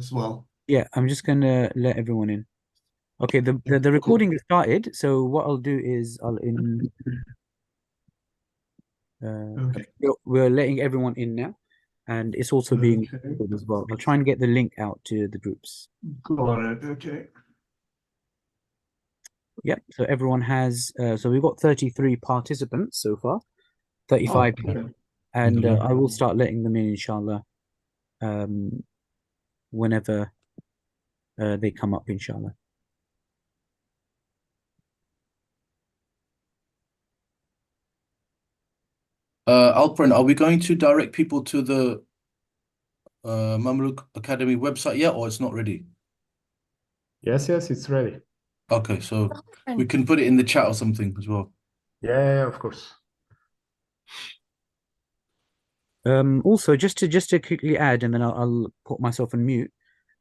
as well. Yeah, I'm just gonna let everyone in. Okay, the Cool. recording has started. So what I'll do is I'll in Okay. we're letting everyone in now, and it's also being Okay. recorded as well. I'll try and get the link out to the groups. Got it. Okay. Yep. So everyone has. So we've got 33 participants so far, Oh, 35 okay. people, and I will start letting them in, inshallah, um, whenever they come up, inshallah. Alperen, are we going to direct people to the Mamluk Academy website yet, or it's not ready? Yes, it's ready. Okay, so we can put it in the chat or something as well. Yeah, of course. Also, just to quickly add, and then I'll put myself on mute.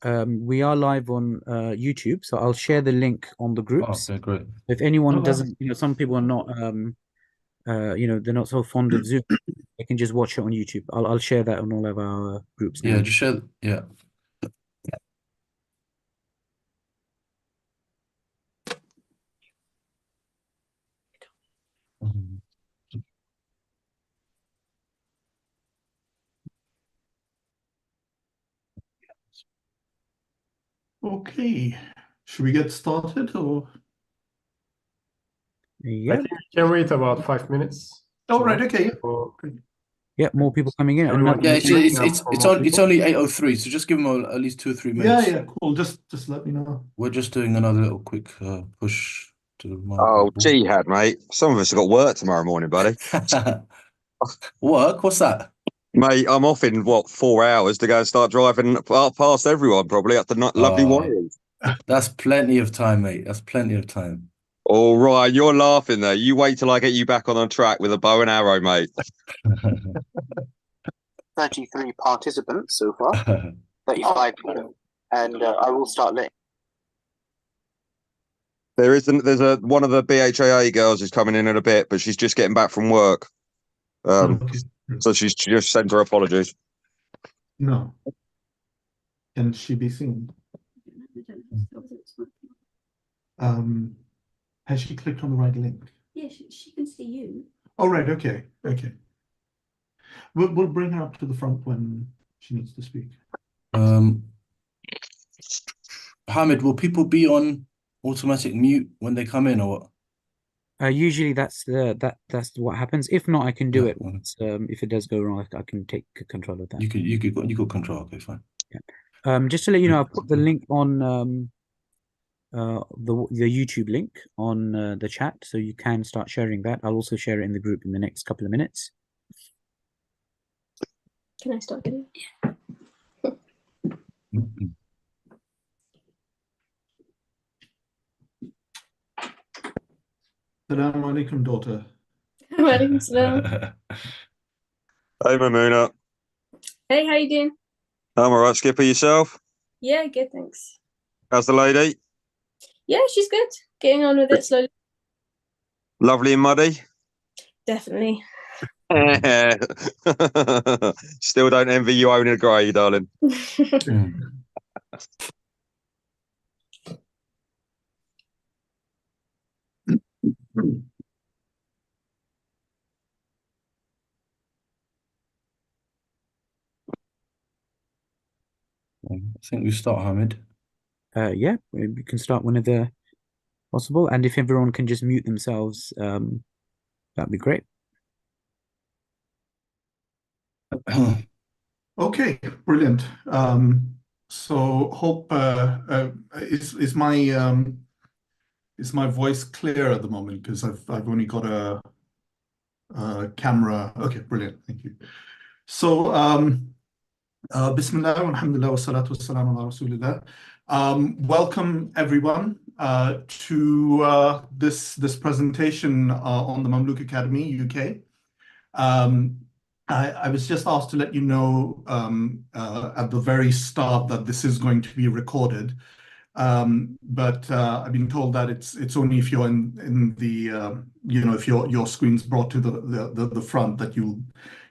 We are live on YouTube, so I'll share the link on the Oh, groups. okay, great. If anyone Oh, doesn't, some people are not, they're not so fond of Zoom. They can just watch it on YouTube. I'll share that on all of our groups now. Yeah, just share. Yeah. okay. Should we get started or? I Yeah, think we can wait about 5 minutes. Oh, right. Okay. So yeah, more people coming in. everyone Yeah, is waiting out for more it's people. only 8:03, so just give them at least 2 or 3 Yeah, minutes. yeah, cool. Just let me know. We're just doing another little quick push to my Oh, jihad, mate. Some of us have got work tomorrow morning, buddy. Work? What's that? Mate, I'm off in, 4 hours to go and start driving past everyone, probably up the lovely Warriors. That's plenty of time, mate. That's plenty of time. All right, you're laughing there. You wait till I get you back on the track with a bow and arrow, mate. 33 participants so far, 35 people, and I will start letting. There's one of the BHAA girls is coming in a bit, but she's just getting back from work. Okay. So she's just sent her apologies. No. Can she be seen? Has she clicked on the right link? Yeah, she can see you. Oh, right. Okay. Okay. We'll bring her up to the front when she needs to speak. Hamid, will people be on automatic mute when they come in, or what? Usually that's what happens. If not, I can do Yeah, it once. If it does go wrong, I can take control of that. You could control. Okay, fine. Yeah. Just to let you know, I'll put the link on the YouTube link on the chat, so you can start sharing that. I'll also share it in the group in the next couple of minutes. Can I start doing it? Assalamu alaikum, daughter. Walaikum salam. Hey, Mamuna. Hey, how you doing? I'm all right, Skipper. Yourself? Yeah, good, thanks. How's the lady? Yeah, she's good. Getting on with it slowly. Lovely and muddy? Definitely. Still don't envy you owning a grey, darling. I think we start, Hamid. Yeah, we can start whenever possible, and if everyone can just mute themselves, that'd be great. Okay, brilliant. So hope is my voice clear at the moment, because I've only got a camera. Okay, brilliant. Thank you. So Bismillah, alhamdulillah, wa salatu wa salam ala rasulillah. Welcome everyone to this presentation on the Mamluk Academy UK. I was just asked to let you know at the very start that this is going to be recorded, but I've been told that it's only if you're in the if your screen's brought to the front that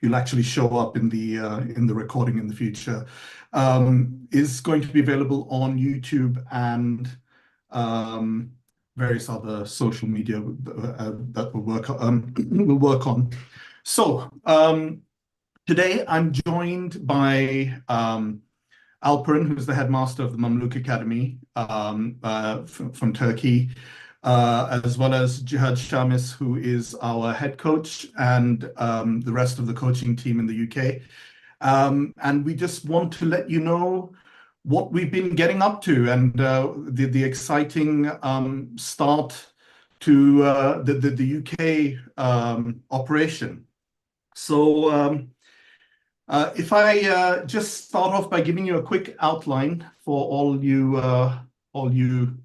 you'll actually show up in the recording in the future, is going to be available on YouTube and various other social media that we'll work on. So today I'm joined by Alperen, who's the headmaster of the Mamluk Academy from Turkey, as well as Jihad Shamis, who is our head coach, and the rest of the coaching team in the UK. And we just want to let you know what we've been getting up to and the exciting start to the UK operation. So if I just start off by giving you a quick outline for all you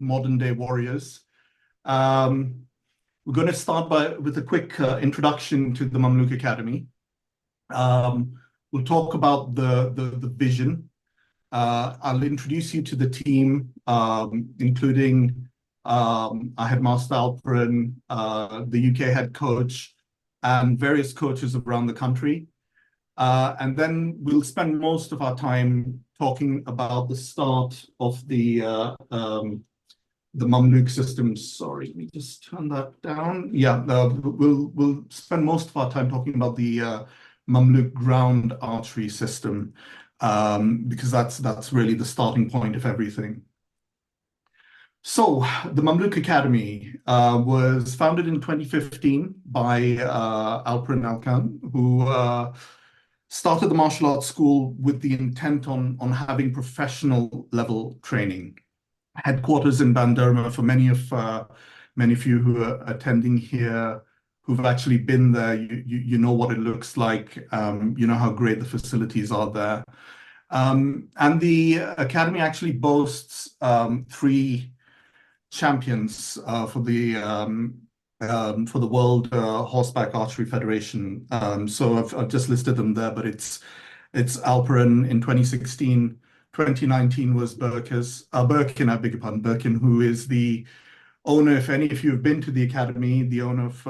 modern day warriors. We're going to start with a quick introduction to the Mamluk Academy. We'll talk about the vision. I'll introduce you to the team, including our headmaster Alperen, the UK head coach, and various coaches around the country. And then we'll spend most of our time talking about the start of the Mamluk system. Sorry, let me just turn that down. Yeah, we'll spend most of our time talking about the Mamluk ground archery system, because that's really the starting point of everything. So the Mamluk Academy was founded in 2015 by Alperen Alkan, who started the martial arts school with the intent on having professional level training. Headquarters in Bandurma. For many of you who are attending here, who've actually been there, you know what it looks like. You know how great the facilities are there. And the academy actually boasts 3 champions for the World Horseback Archery Federation. So I've just listed them there, but it's Alperen in 2016. 2019 was Birkin, I beg your pardon, Birkin, who is the owner, if any of you have been to the academy, the owner of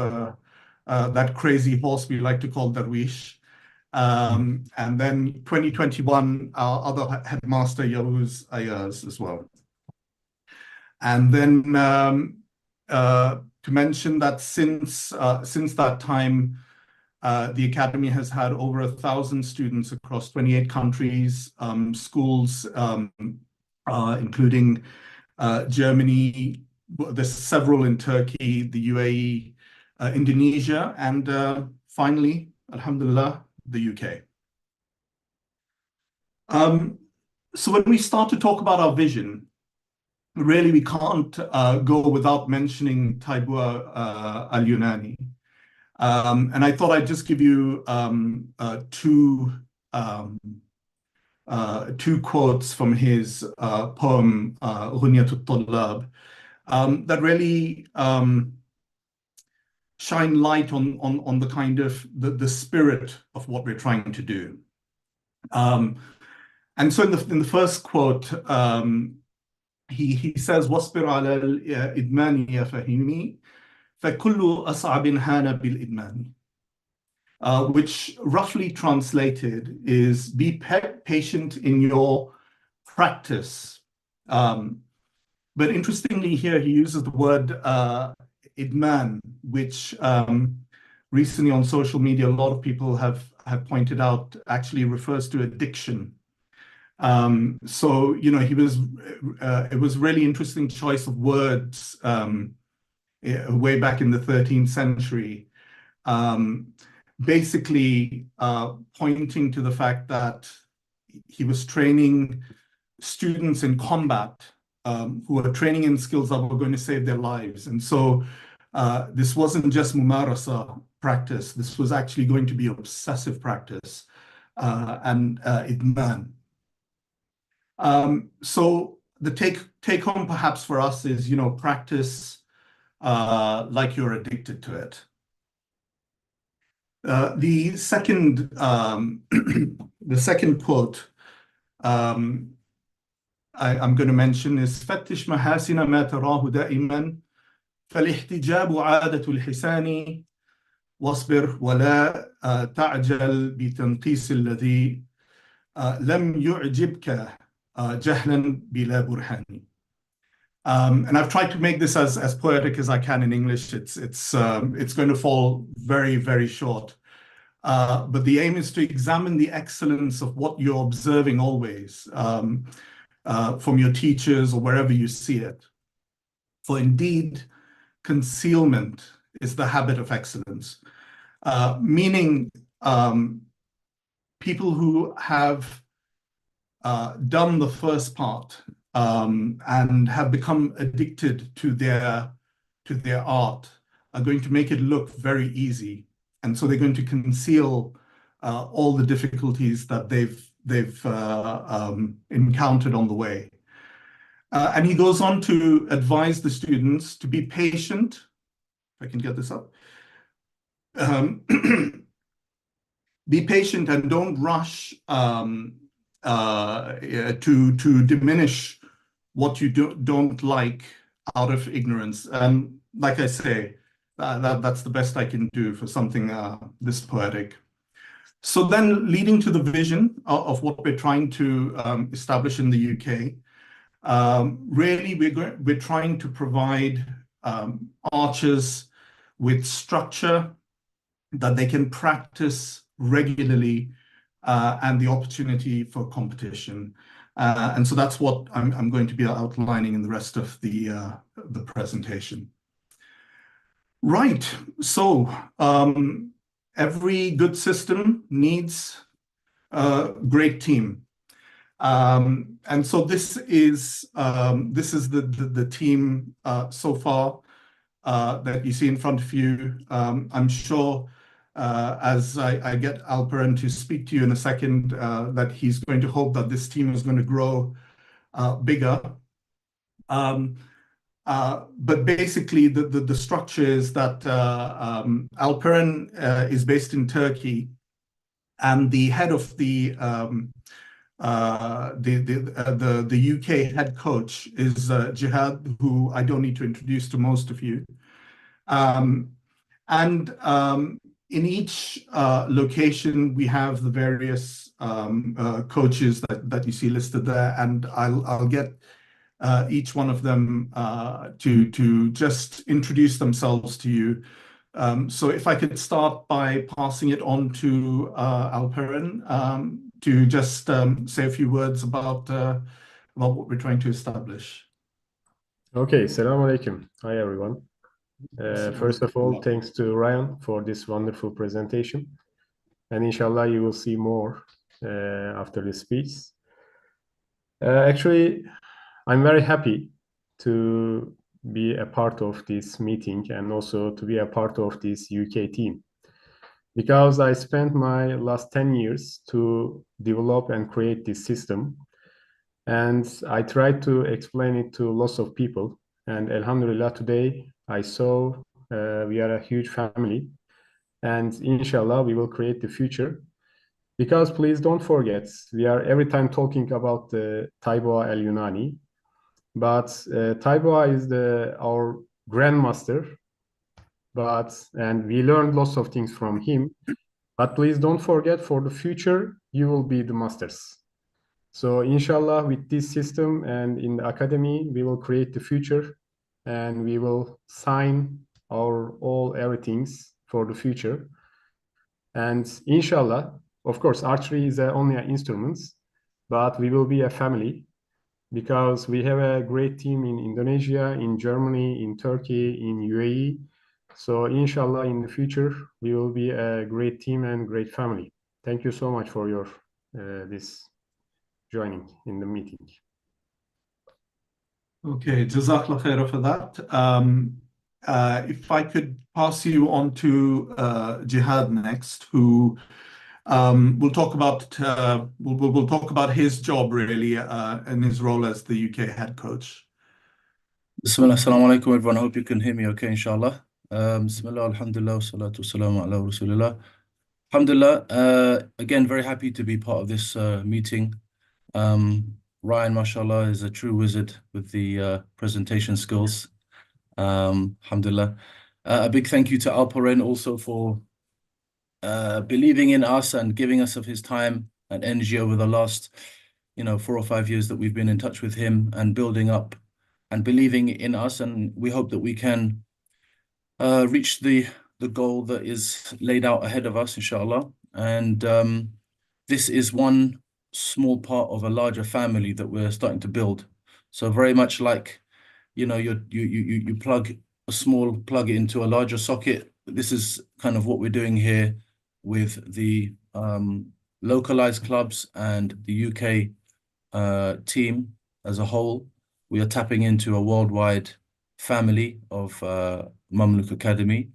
that crazy horse we like to call Darwish. And then 2021, our other headmaster, Yavuz Ayaz, as well. And then to mention that since that time, the academy has had over 1,000 students across 28 countries, schools, including Germany. There's several in Turkey, the UAE, Indonesia, and finally, alhamdulillah, the UK. So when we start to talk about our vision, really we can't go without mentioning Taibua al-Yunani. And I thought I'd just give you two quotes from his poem, Ghunyat al-Tullab, that really shine light on the kind of the spirit of what we're trying to do. And so in the first quote, he says, "Wasbir ala al-idmani ya fahimi, فَكُلُّ أَصْعَبٍ هَانَ بِالْإِدْمَانِ," which roughly translated is be patient in your practice. But interestingly here, he uses the word idman, which recently on social media, a lot of people have pointed out actually refers to addiction. So, you know, it was really interesting choice of words way back in the 13th century, basically pointing to the fact that he was training students in combat who were training in skills that were going to save their lives. And so this wasn't just mumarasa practice, this was actually going to be obsessive practice and idman. So the take home perhaps for us is, you know, practice like you're addicted to it. The second quote I'm going to mention is "فتش محاسن ما تراه دائما فالاحتجاب عادة الحسان واصبر ولا تعجل بتنقيس الذي لم يعجبك جهلا بلا برهان. And I've tried to make this as poetic as I can in English. It's going to fall very, very short. But the aim is to examine the excellence of what you're observing always from your teachers or wherever you see it. For indeed, concealment is the habit of excellence, meaning people who have done the first part and have become addicted to their art are going to make it look very easy, and so they're going to conceal all the difficulties that they've encountered on the way. And he goes on to advise the students to be patient. If I can get this up. Be patient and don't rush to diminish what you don't like out of ignorance. And like I say, that's the best I can do for something this poetic. So then, leading to the vision of what we're trying to establish in the UK, really we're trying to provide archers with structure that they can practice regularly and the opportunity for competition. And so that's what I'm going to be outlining in the rest of the presentation. Right, so every good system needs a great team. And so this is the team so far that you see in front of you. I'm sure as I get Alperen to speak to you in a second, that he's going to hope that this team is going to grow bigger. But basically, the structure is that Alperen is based in Turkey, and the head of the UK head coach is Jihad, who I don't need to introduce to most of you. In each location, we have the various coaches that you see listed there, and I'll get each one of them to just introduce themselves to you. So if I could start by passing it on to Alperen to just say a few words about what we're trying to establish. Okay, Assalamu alaikum. Hi, everyone. First of all, thanks to Ryan for this wonderful presentation. And inshallah, you will see more after this speech. Actually, I'm very happy to be a part of this meeting and also to be a part of this UK team, because I spent my last 10 years to develop and create this system. And I tried to explain it to lots of people. And Alhamdulillah, today I saw we are a huge family. And inshallah, we will create the future. Because please don't forget, we are every time talking about the Taiboa El Yunani. But Taiboa is our grandmaster. And we learned lots of things from him. But please don't forget, for the future, you will be the masters. So inshallah, with this system and in the academy, we will create the future and we will sign everythings for the future. And inshallah, of course, archery is only an instrument, but we will be a family because we have a great team in Indonesia, in Germany, in Turkey, in UAE. So inshallah, in the future, we will be a great team and great family. Thank you so much for your this joining in the meeting. Okay, Jazakallah khaira for that. If I could pass you on to Jihad next, who will talk about his job really and his role as the UK head coach. Bismillah, assalamu alaikum everyone. I hope you can hear me okay, inshallah. Bismillah, alhamdulillah, salatu wassalamu ala rasulillah. Alhamdulillah, again, very happy to be part of this meeting. Ryan, mashallah, is a true wizard with the presentation skills. Alhamdulillah. A big thank you to Alperen also for believing in us and giving us of his time and energy over the last, 4 or 5 years that we've been in touch with him and building up and believing in us. And we hope that we can reach the goal that is laid out ahead of us, inshallah. And this is one small part of a larger family that we're starting to build. So very much like, you plug a small plug into a larger socket. This is kind of what we're doing here with the localized clubs and the UK team as a whole. We are tapping into a worldwide family of Mamluk Academy,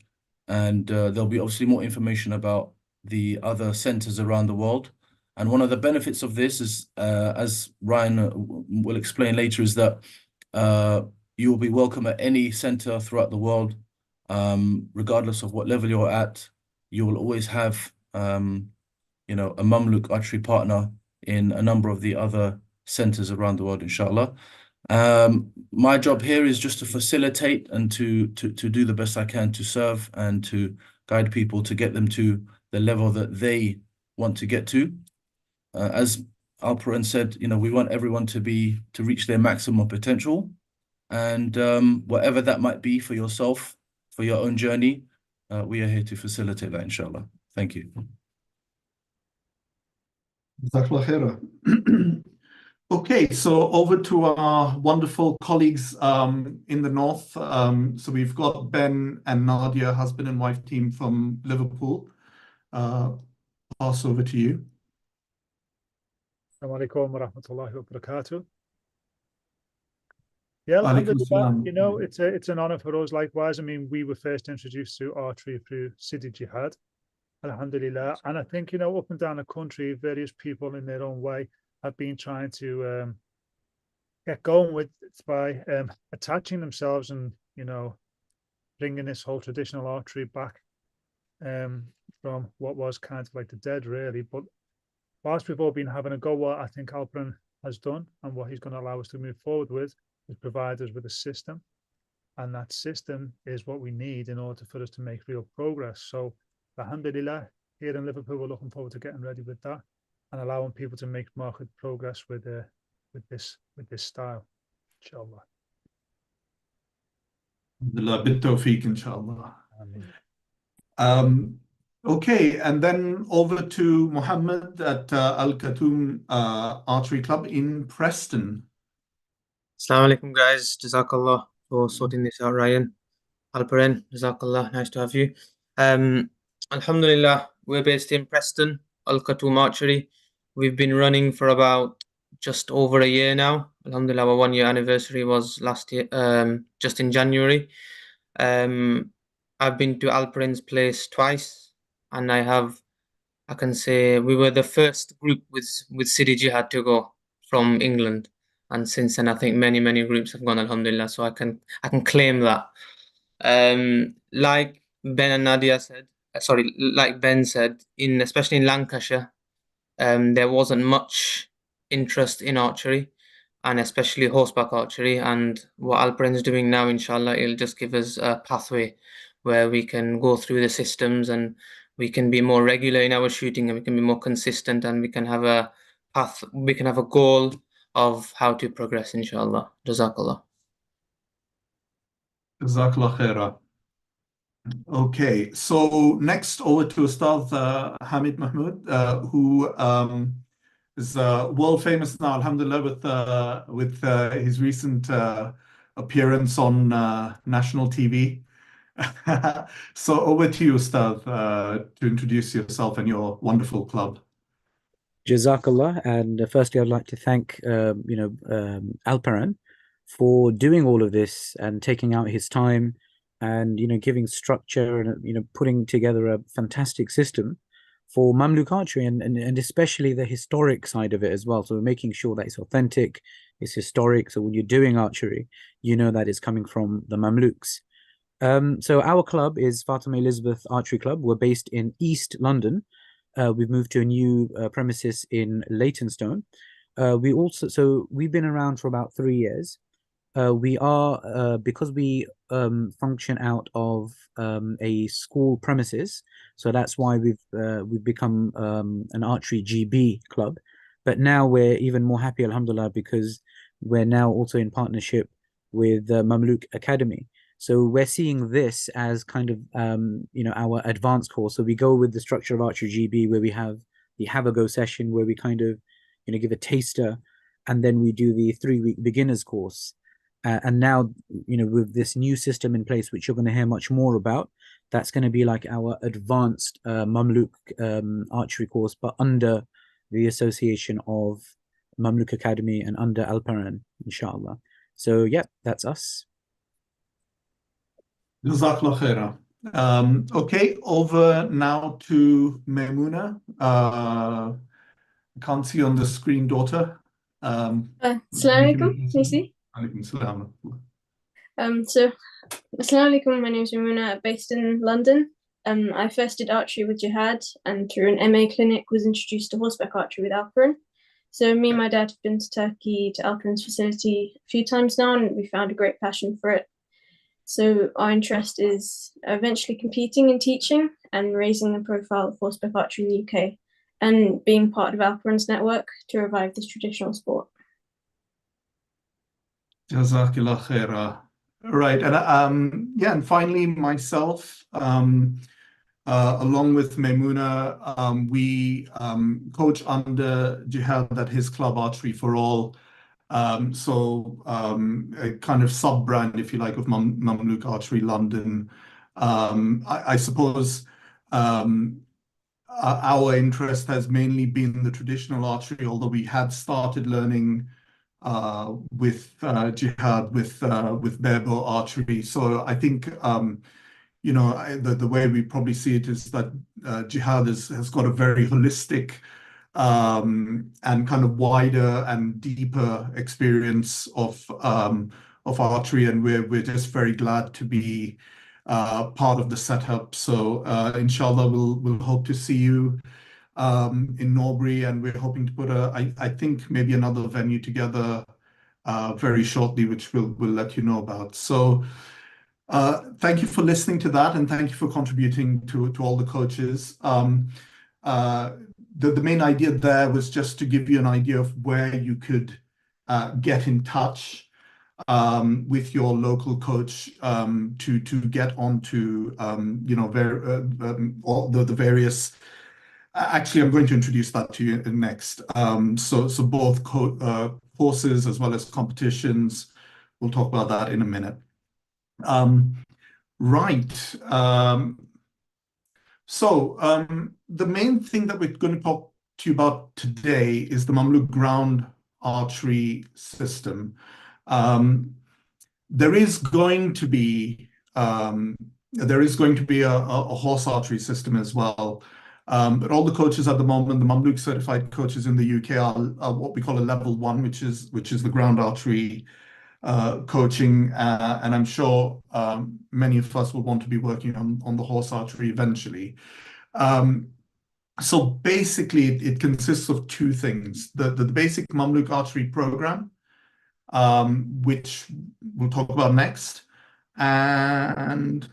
and there'll be obviously more information about the other centers around the world. And one of the benefits of this is, as Ryan will explain later, is that you will be welcome at any center throughout the world, regardless of what level you're at. You will always have, a Mamluk archery partner in a number of the other centers around the world, inshallah. My job here is just to facilitate and to do the best I can to serve and to guide people to get them to the level that they want to get to. As Alperen said, we want everyone to reach their maximum potential, and whatever that might be for yourself, for your own journey, we are here to facilitate that, inshallah. Thank you. Jazakallah khaira. Okay, so over to our wonderful colleagues in the north. So we've got Ben and Nadia, husband and wife team from Liverpool. Pass over to you. Assalamu alaikum wa rahmatullahi wa barakatuh. Yeah, Alaikum alhamdulillah, assalam. it's an honor for us likewise. I mean, we were first introduced to archery through Sidi Jihad, alhamdulillah. And I think, up and down the country, various people in their own way have been trying to get going with it by attaching themselves and, bringing this whole traditional archery back from what was kind of like the dead, really. But whilst we've all been having a go, what I think Alperen has done and what he's going to allow us to move forward with is provide us with a system. And that system is what we need in order for us to make real progress. So, alhamdulillah, here in Liverpool, we're looking forward to getting ready with that and allowing people to make market progress with this style, inshallah. Alhamdulillah, bit-tawfiq, inshallah. Amen. Okay, and then over to Mohammed at Al Khartoum Archery Club in Preston. Assalamu alaikum, guys. Jazakallah for sorting this out, Ryan. Alperen, Jazakallah, nice to have you. Alhamdulillah, we're based in Preston, Al Khartoum Archery. We've been running for about just over a year now. Alhamdulillah, our 1 year anniversary was last year, just in January. I've been to Alperen's place twice, and I can say we were the first group with Sidi Jihad to go from England. And since then, I think many groups have gone, alhamdulillah. So I can claim that. Like Ben and Nadia said, like Ben said, especially in Lancashire, there wasn't much interest in archery, and especially horseback archery. And what Alperen is doing now, inshallah, it'll just give us a pathway where we can go through the systems and we can be more regular in our shooting, and we can be more consistent, and we can have a path, we can have a goal of how to progress, inshallah. Jazakallah. Jazakallah khaira. Okay, so next over to Ustad Hamid Mahmoud, who is world famous now, alhamdulillah, with his recent appearance on national TV. So over to you, Ustad, to introduce yourself and your wonderful club. Jazakallah, and firstly, I'd like to thank Alperen for doing all of this and taking out his time and giving structure and putting together a fantastic system for Mamluk archery and especially the historic side of it as well. So we're making sure that it's authentic, it's historic. So when you're doing archery, that it's coming from the Mamluks. So our club is Fatima Elizabeth Archery Club. We're based in East London. We've moved to a new premises in Leytonstone. We've been around for about 3 years. we are because we function out of a school premises, so that's why we've become an archery GB club. But now we're even more happy, alhamdulillah, because we're now also in partnership with Mamluk Academy. So we're seeing this as kind of our advanced course. So we go with the structure of archery GB, where we have the have a go session, where we kind of give a taster, and then we do the 3-week beginners course. And now, with this new system in place, which you're going to hear much more about, that's going to be like our advanced Mamluk archery course, but under the association of Mamluk Academy and under Alparan, inshallah. So, yeah, that's us. Jazakallah khaira. Okay, over now to Maimuna. Can't see on the screen, daughter. Assalamu alaikum, Nisi. Alaikum salam. So, Assalamu alaikum, my name is Ramuna, based in London. I first did archery with Jihad, and through an MA clinic was introduced to horseback archery with Alparan. So me and my dad have been to Turkey, to Alparan's facility a few times now, and we found a great passion for it. So our interest is eventually competing and teaching and raising the profile of horseback archery in the UK, and being part of Alparan's network to revive this traditional sport. Jazakallah khaira. Right, and and finally myself, along with Maimuna, we coach under Jihad at his club, Archery for All. So a kind of sub-brand, if you like, of Mamluk Archery London. I suppose our interest has mainly been the traditional archery, although we had started learning with Jihad, with barebow archery. So I think the way we probably see it is that Jihad has got a very holistic and kind of wider and deeper experience of archery, and we're just very glad to be part of the setup. So inshallah, we'll hope to see you in Norbury, and we're hoping to put I think maybe another venue together very shortly, which we'll let you know about. So thank you for listening to that, and thank you for contributing to all the coaches. The main idea there was just to give you an idea of where you could get in touch with your local coach to get onto all the various. Actually, I'm going to introduce that to you next. So both courses as well as competitions. We'll talk about that in a minute. Right. So the main thing that we're going to talk to you about today is the Mamluk ground archery system. There is going to be a horse archery system as well. But all the coaches at the moment, the Mamluk certified coaches in the UK, are what we call a level 1, which is the ground archery coaching, and I'm sure many of us will want to be working on the horse archery eventually. So basically, it consists of two things: the basic Mamluk archery program, which we'll talk about next, and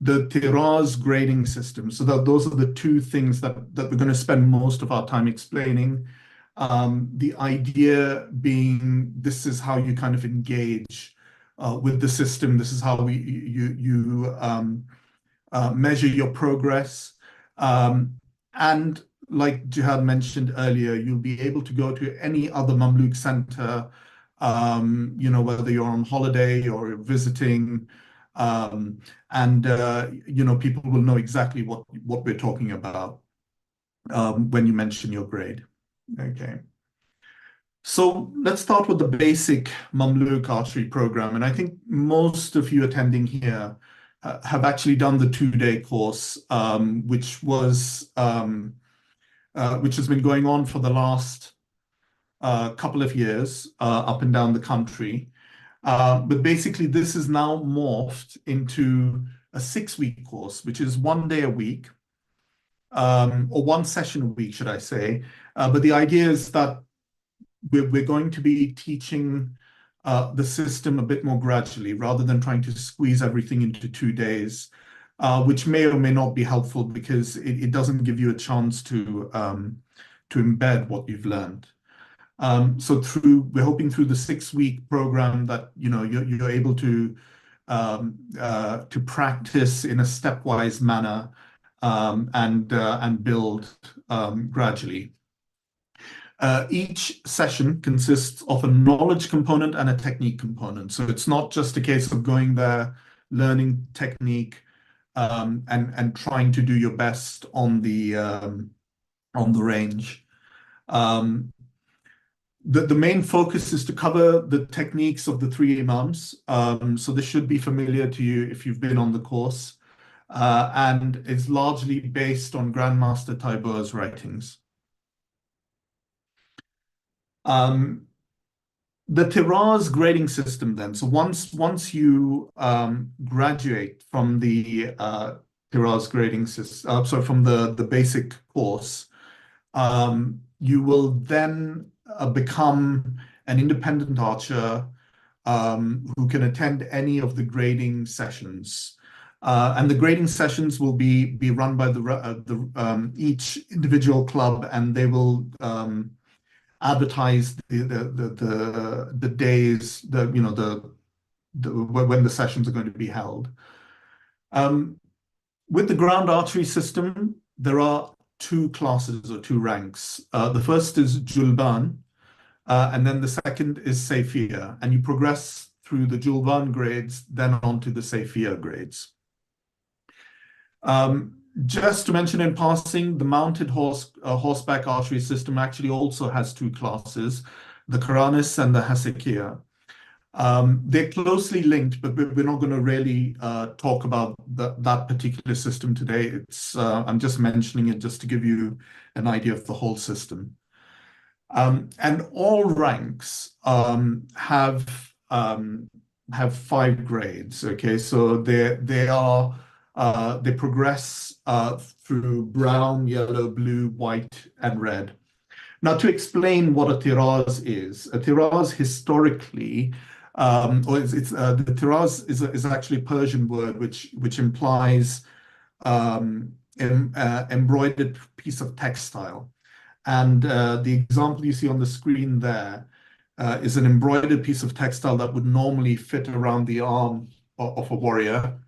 the Tiraz grading system. So those are the two things that we're going to spend most of our time explaining. The idea being, this is how you kind of engage with the system. This is how you measure your progress. And like Jihad mentioned earlier, you'll be able to go to any other Mamluk center, whether you're on holiday or you're visiting, people will know exactly what we're talking about when you mention your grade. Okay. So let's start with the basic Mamluk archery program. And I think most of you attending here have actually done the 2-day course, which has been going on for the last couple of years up and down the country. But basically, this is now morphed into a 6-week course, which is 1 day a week, or 1 session a week, should I say. But the idea is that we're going to be teaching the system a bit more gradually rather than trying to squeeze everything into 2 days, which may or may not be helpful because it doesn't give you a chance to embed what you've learned. So we're hoping through the 6-week program that you're able to practice in a stepwise manner and build gradually. Each session consists of a knowledge component and a technique component. So it's not just a case of going there, learning technique, and trying to do your best on the range. The main focus is to cover the techniques of the 3 imams. So this should be familiar to you if you've been on the course. And it's largely based on Grandmaster Taibo's writings. The Tiraz grading system then. So once you graduate from the Tiraz grading system, from the basic course, you will then become an independent archer who can attend any of the grading sessions. And the grading sessions will be run by each individual club, and they will advertise the days, when the sessions are going to be held. With the ground archery system, there are 2 classes or 2 ranks. The first is Julban, and then the second is Sayfiya, and you progress through the Julban grades, then on to the Sayfiya grades. Just to mention in passing, the mounted horseback archery system actually also has 2 classes, the Quranis and the Hasekiya. They're closely linked, but we're not going to really talk about that particular system today. I'm just mentioning it just to give you an idea of the whole system. And all ranks have 5 grades. Okay, so they progress through brown, yellow, blue, white, and red. Now, to explain what a tiraz historically, the tiraz is actually a Persian word which implies embroidered piece of textile. And the example you see on the screen there is an embroidered piece of textile that would normally fit around the arm of a warrior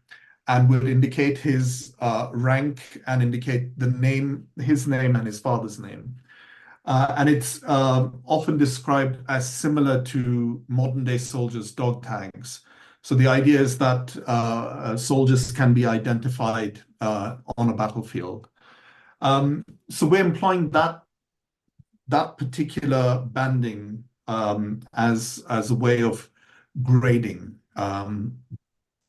and would indicate his rank and indicate his name and his father's name. And it's often described as similar to modern-day soldiers' dog tags. So the idea is that soldiers can be identified on a battlefield. So we're employing that particular banding as a way of grading.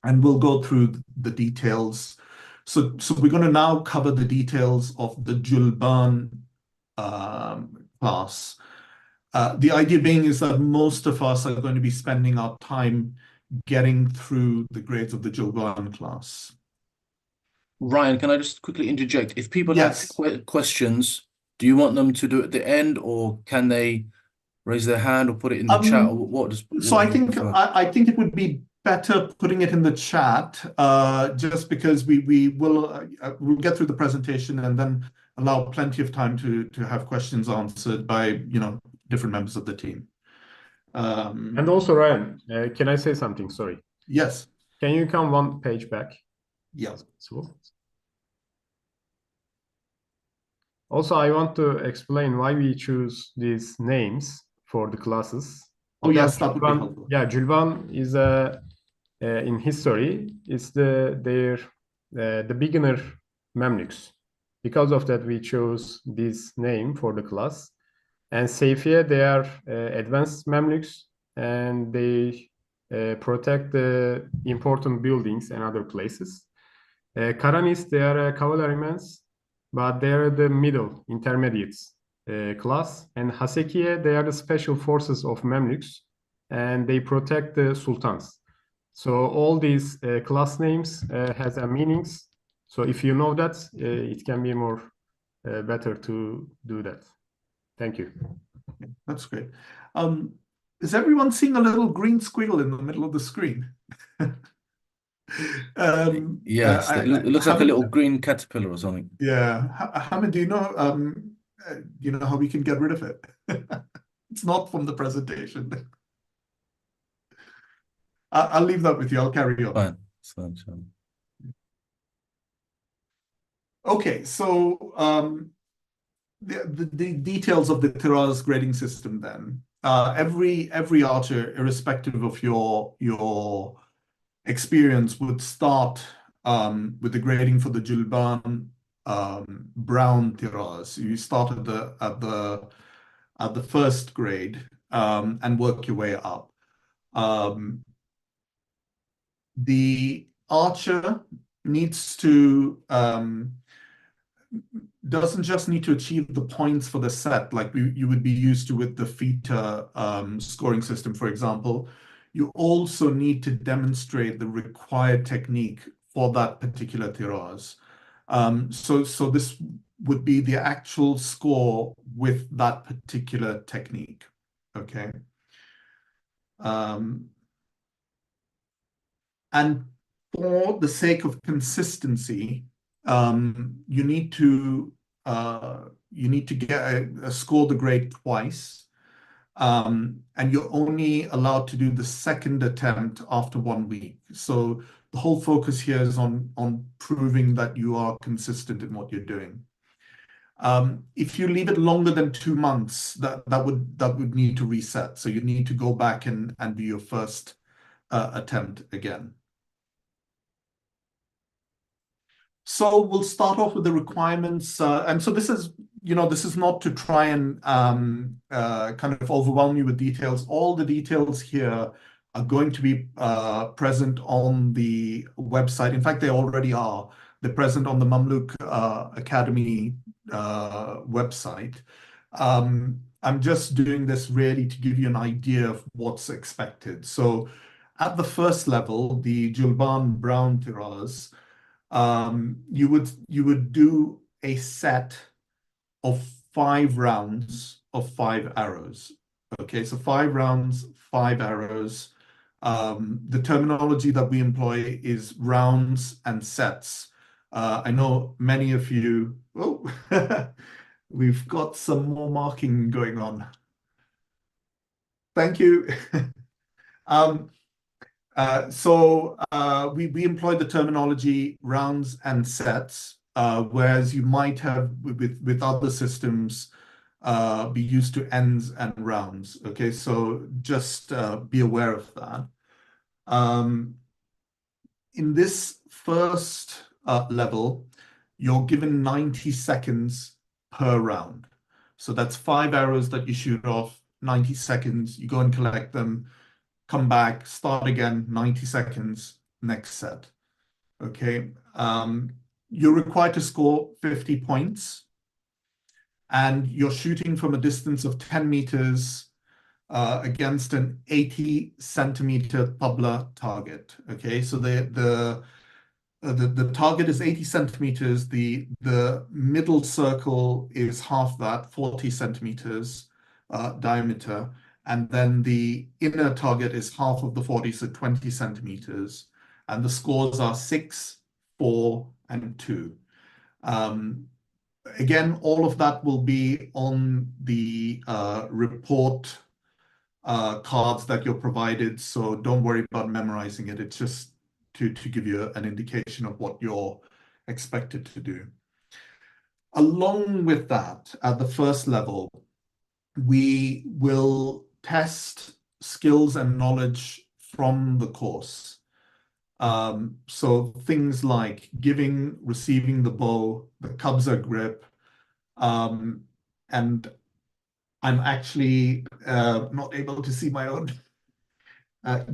And we'll go through the details. So we're going to now cover the details of the Julban class. The idea being is that most of us are going to be spending our time getting through the grades of the Julban class. Ryan, can I just quickly interject? If people Yes. have questions, do you want them to do it at the end, or can they raise their hand or put it in the chat? Or what I think it would be better putting it in the chat, just because we'll get through the presentation and then allow plenty of time to have questions answered by different members of the team. And also, Ryan, can I say something? Sorry. Yes. Can you come 1 page back? Yeah. Also, I want to explain why we choose these names for the classes. Oh, yes, that would be helpful. Yeah, Julban is in history, it's the beginner Mamluks. Because of that, we chose this name for the class. And Sayfiya, they are advanced Mamluks, and they protect the important buildings and other places. Quranis, they are cavalrymen, but they are the middle intermediates class. And Hasekiya, they are the special forces of Mamluks, and they protect the sultans. So all these class names has a meanings. So if you know that, it can be more better to do that. Thank you. That's great. Is everyone seeing a little green squiggle in the middle of the screen? Yes, it looks like a little green caterpillar or something. Yeah, Hamid, do you know how we can get rid of it? It's not from the presentation. I'll leave that with you. I'll carry on. Fine, it's fine. Okay, so the details of the Tiraz grading system then. Every archer, irrespective of your experience, would start with the grading for the Julban brown Tiraz. You start at the first grade and work your way up. The archer needs to doesn't just need to achieve the points for the set like you would be used to with the FITA scoring system, for example. You also need to demonstrate the required technique for that particular tiraz. So this would be the actual score with that particular technique. Okay. And for the sake of consistency, you need to score the grade twice, and you're only allowed to do the second attempt after 1 week. So the whole focus here is on proving that you are consistent in what you're doing. If you leave it longer than 2 months, that would need to reset. So you need to go back and do your first attempt again. So we'll start off with the requirements, and so this is not to try and kind of overwhelm you with details. All the details here are going to be present on the website. In fact, they already are. They're present on the Mamluk Academy website. I'm just doing this really to give you an idea of what's expected. So at the first level, the Julban brown tiraz, you would do a set of 5 rounds of 5 arrows. Okay, so 5 rounds, 5 arrows. The terminology that we employ is rounds and sets. I know many of you. Oh, we've got some more marking going on. Thank you. We employ the terminology rounds and sets, whereas you might have with other systems be used to ends and rounds. Okay, so just be aware of that. In this first level, you're given 90 seconds per round. So that's 5 arrows that you shoot off, 90 seconds, you go and collect them, come back, start again, 90 seconds, next set. Okay. You're required to score 50 points, and you're shooting from a distance of 10 meters against an 80 centimeter tabla target. Okay, so the target is 80 centimeters. The middle circle is half that, 40 centimeters diameter. And then the inner target is half of the 40, so 20 centimeters. And the scores are 6, 4, and 2. Again, all of that will be on the report cards that you're provided, so don't worry about memorizing it. It's just to give you an indication of what you're expected to do. Along with that, at the first level, we will test skills and knowledge from the course. So things like giving, receiving the bow, the kabza grip, and I'm actually not able to see my own.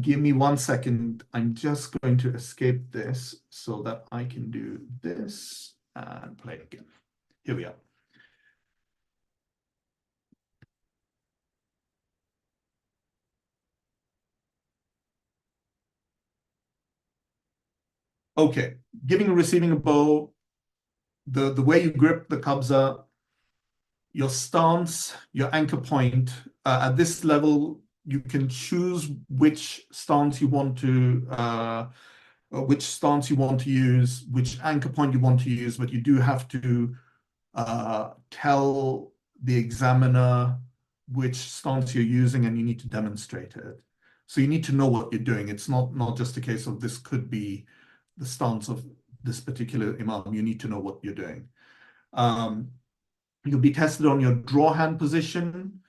Give me 1 second. I'm just going to escape this so that I can do this and play again. Here we are. Okay, giving and receiving a bow, the way you grip the kabza, your stance, your anchor point. At this level, you can choose which stance you want to use, which anchor point you want to use, but you do have to tell the examiner which stance you're using, and you need to demonstrate it. So you need to know what you're doing. It's not just a case of this could be the stance of this particular imam. You need to know what you're doing. You'll be tested on your draw hand position,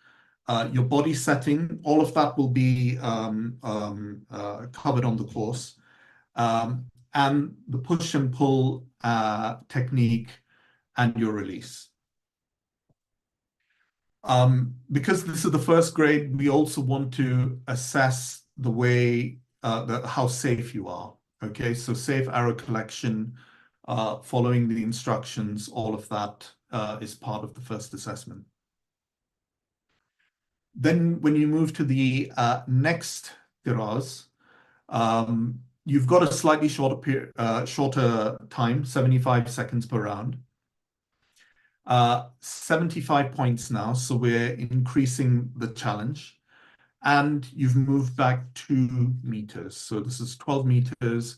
your body setting. All of that will be covered on the course. And the push and pull technique and your release. Because this is the first grade, we also want to assess the way, how safe you are. Okay, so safe arrow collection, following the instructions, all of that is part of the first assessment. Then when you move to the next tiraz, you've got a slightly shorter time, 75 seconds per round. 75 points now, so we're increasing the challenge. And you've moved back 2 meters. So this is 12 meters,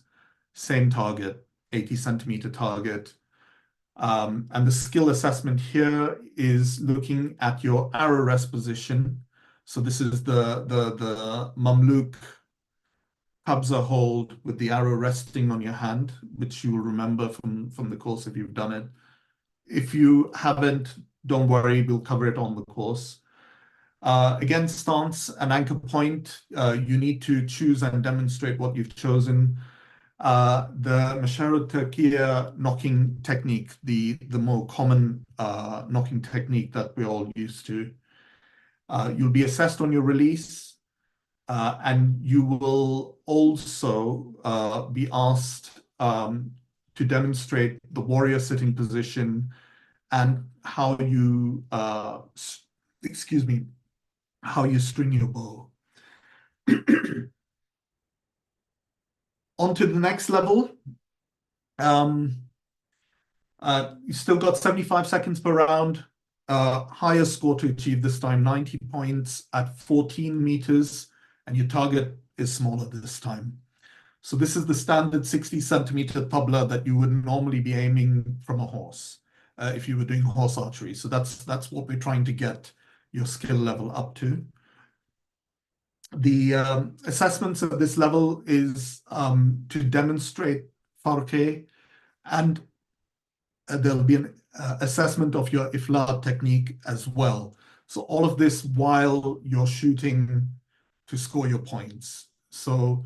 same target, 80 centimeter target. And the skill assessment here is looking at your arrow rest position. So this is the Mamluk Qabza hold with the arrow resting on your hand, which you will remember from the course if you've done it. If you haven't, don't worry, we'll cover it on the course. Again, stance and anchor point, you need to choose and demonstrate what you've chosen. The Mashara Turkiya knocking technique, the more common knocking technique that we're all used to. You'll be assessed on your release, and you will also be asked to demonstrate the warrior sitting position and how you, how you string your bow. On to the next level. You still got 75 seconds per round. Highest score to achieve this time, 90 points at 14 meters, and your target is smaller this time. So this is the standard 60 centimeter tabla that you would normally be aiming from a horse if you were doing horse archery. So that's what we're trying to get your skill level up to. The assessments at this level is to demonstrate farke, and there'll be an assessment of your iflat technique as well. So all of this while you're shooting to score your points. So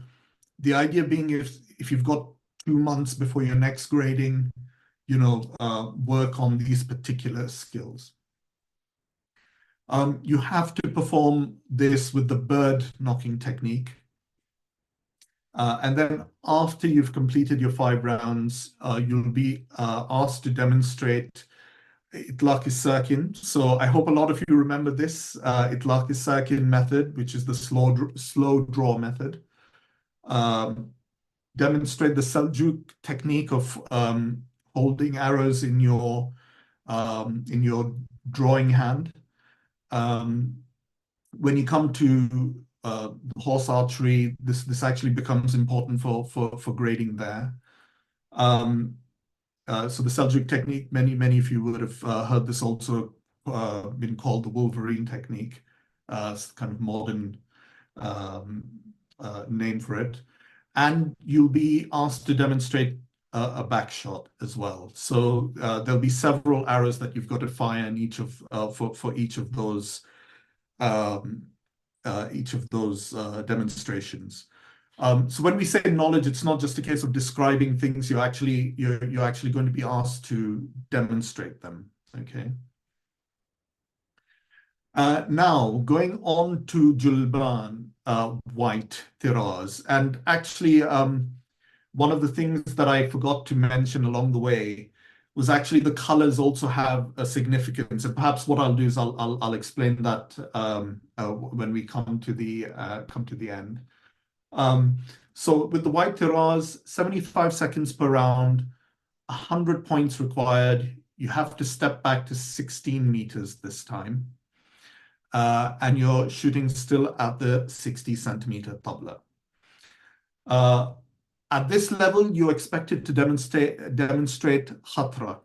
the idea being, if you've got 2 months before your next grading, you know, work on these particular skills. You have to perform this with the bird knocking technique. And then after you've completed your 5 rounds, you'll be asked to demonstrate itlaq-i-sakin. So I hope a lot of you remember this itlaq-i-sakin method, which is the slow draw method. Demonstrate the Seljuk technique of holding arrows in your drawing hand. When you come to horse archery, this actually becomes important for grading there. So the Seljuk technique, many of you would have heard this also been called the Wolverine technique. It's kind of modern name for it. And you'll be asked to demonstrate a back shot as well. So there'll be several arrows that you've got to fire in each of for each of those demonstrations. So when we say knowledge, it's not just a case of describing things. You're actually going to be asked to demonstrate them. Okay. Now going on to Julban, white tiraz, and actually one of the things that I forgot to mention along the way was actually the colors also have a significance, and perhaps what I'll do is I'll explain that when we come to the end. So with the white tiraz, 75 seconds per round, 100 points required. You have to step back to 16 meters this time. and you're shooting still at the 60 centimeter tabla. At this level, you're expected to demonstrate khatra.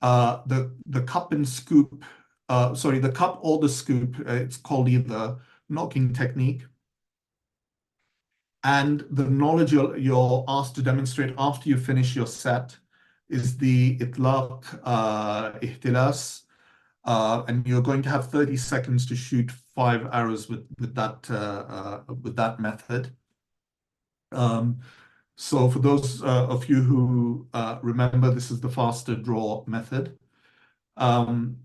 The cup and scoop, the cup or the scoop, it's called either knocking technique. And the knowledge you're asked to demonstrate after you finish your set is the itlaq, ihtilas, and you're going to have 30 seconds to shoot 5 arrows with that method. So for those of you who remember, this is the faster draw method. You'll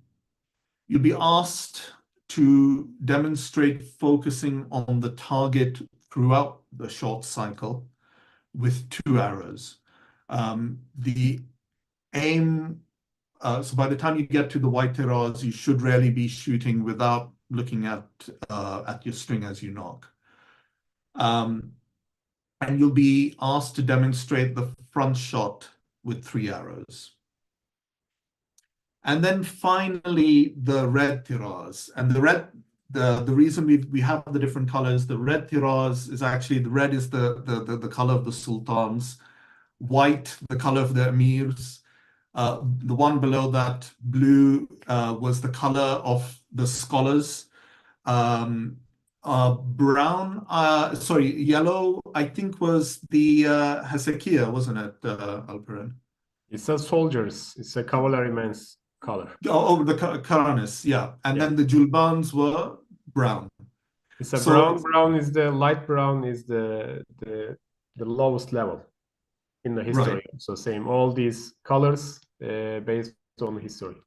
be asked to demonstrate focusing on the target throughout the short cycle with 2 arrows. The aim, so by the time you get to the white tiras, you should really be shooting without looking at your string as you knock. And you'll be asked to demonstrate the front shot with 3 arrows. And then finally, the red tiras. And the reason we have the different colors, the red tiras is actually, the red is the color of the sultans, white, the color of the emirs. The one below that, blue, was the color of the scholars. Yellow, I think, was the Hezekiah, wasn't it, Alperen? It's a soldiers. It's a cavalryman's color. Oh, the Karanis, yeah. And then the Julbans were brown. It's a brown. Brown is the light brown is the lowest level in the history. Right. So same, all these colors based on history.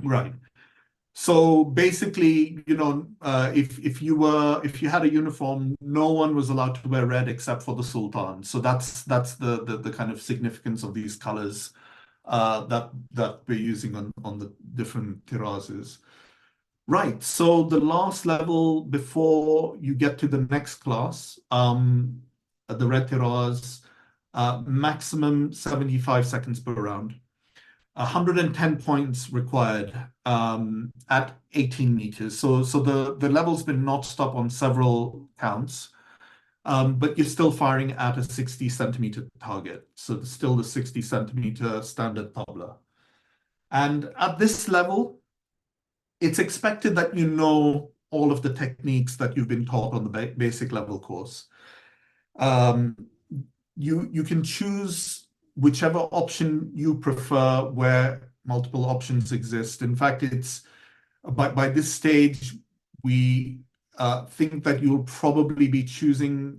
Right. So basically, you know, if you had a uniform, no one was allowed to wear red except for the sultan. So that's the kind of significance of these colors that we're using on the different tirazes. Right. So the last level before you get to the next class, the red tiraz, maximum 75 seconds per round. 110 points required at 18 meters. So the level's been notched up on several counts, but you're still firing at a 60 centimeter target. So still the 60 centimeter standard tabla. And at this level, it's expected that you know all of the techniques that you've been taught on the basic level course. You can choose whichever option you prefer where multiple options exist. In fact, it's by this stage, we think that you'll probably be choosing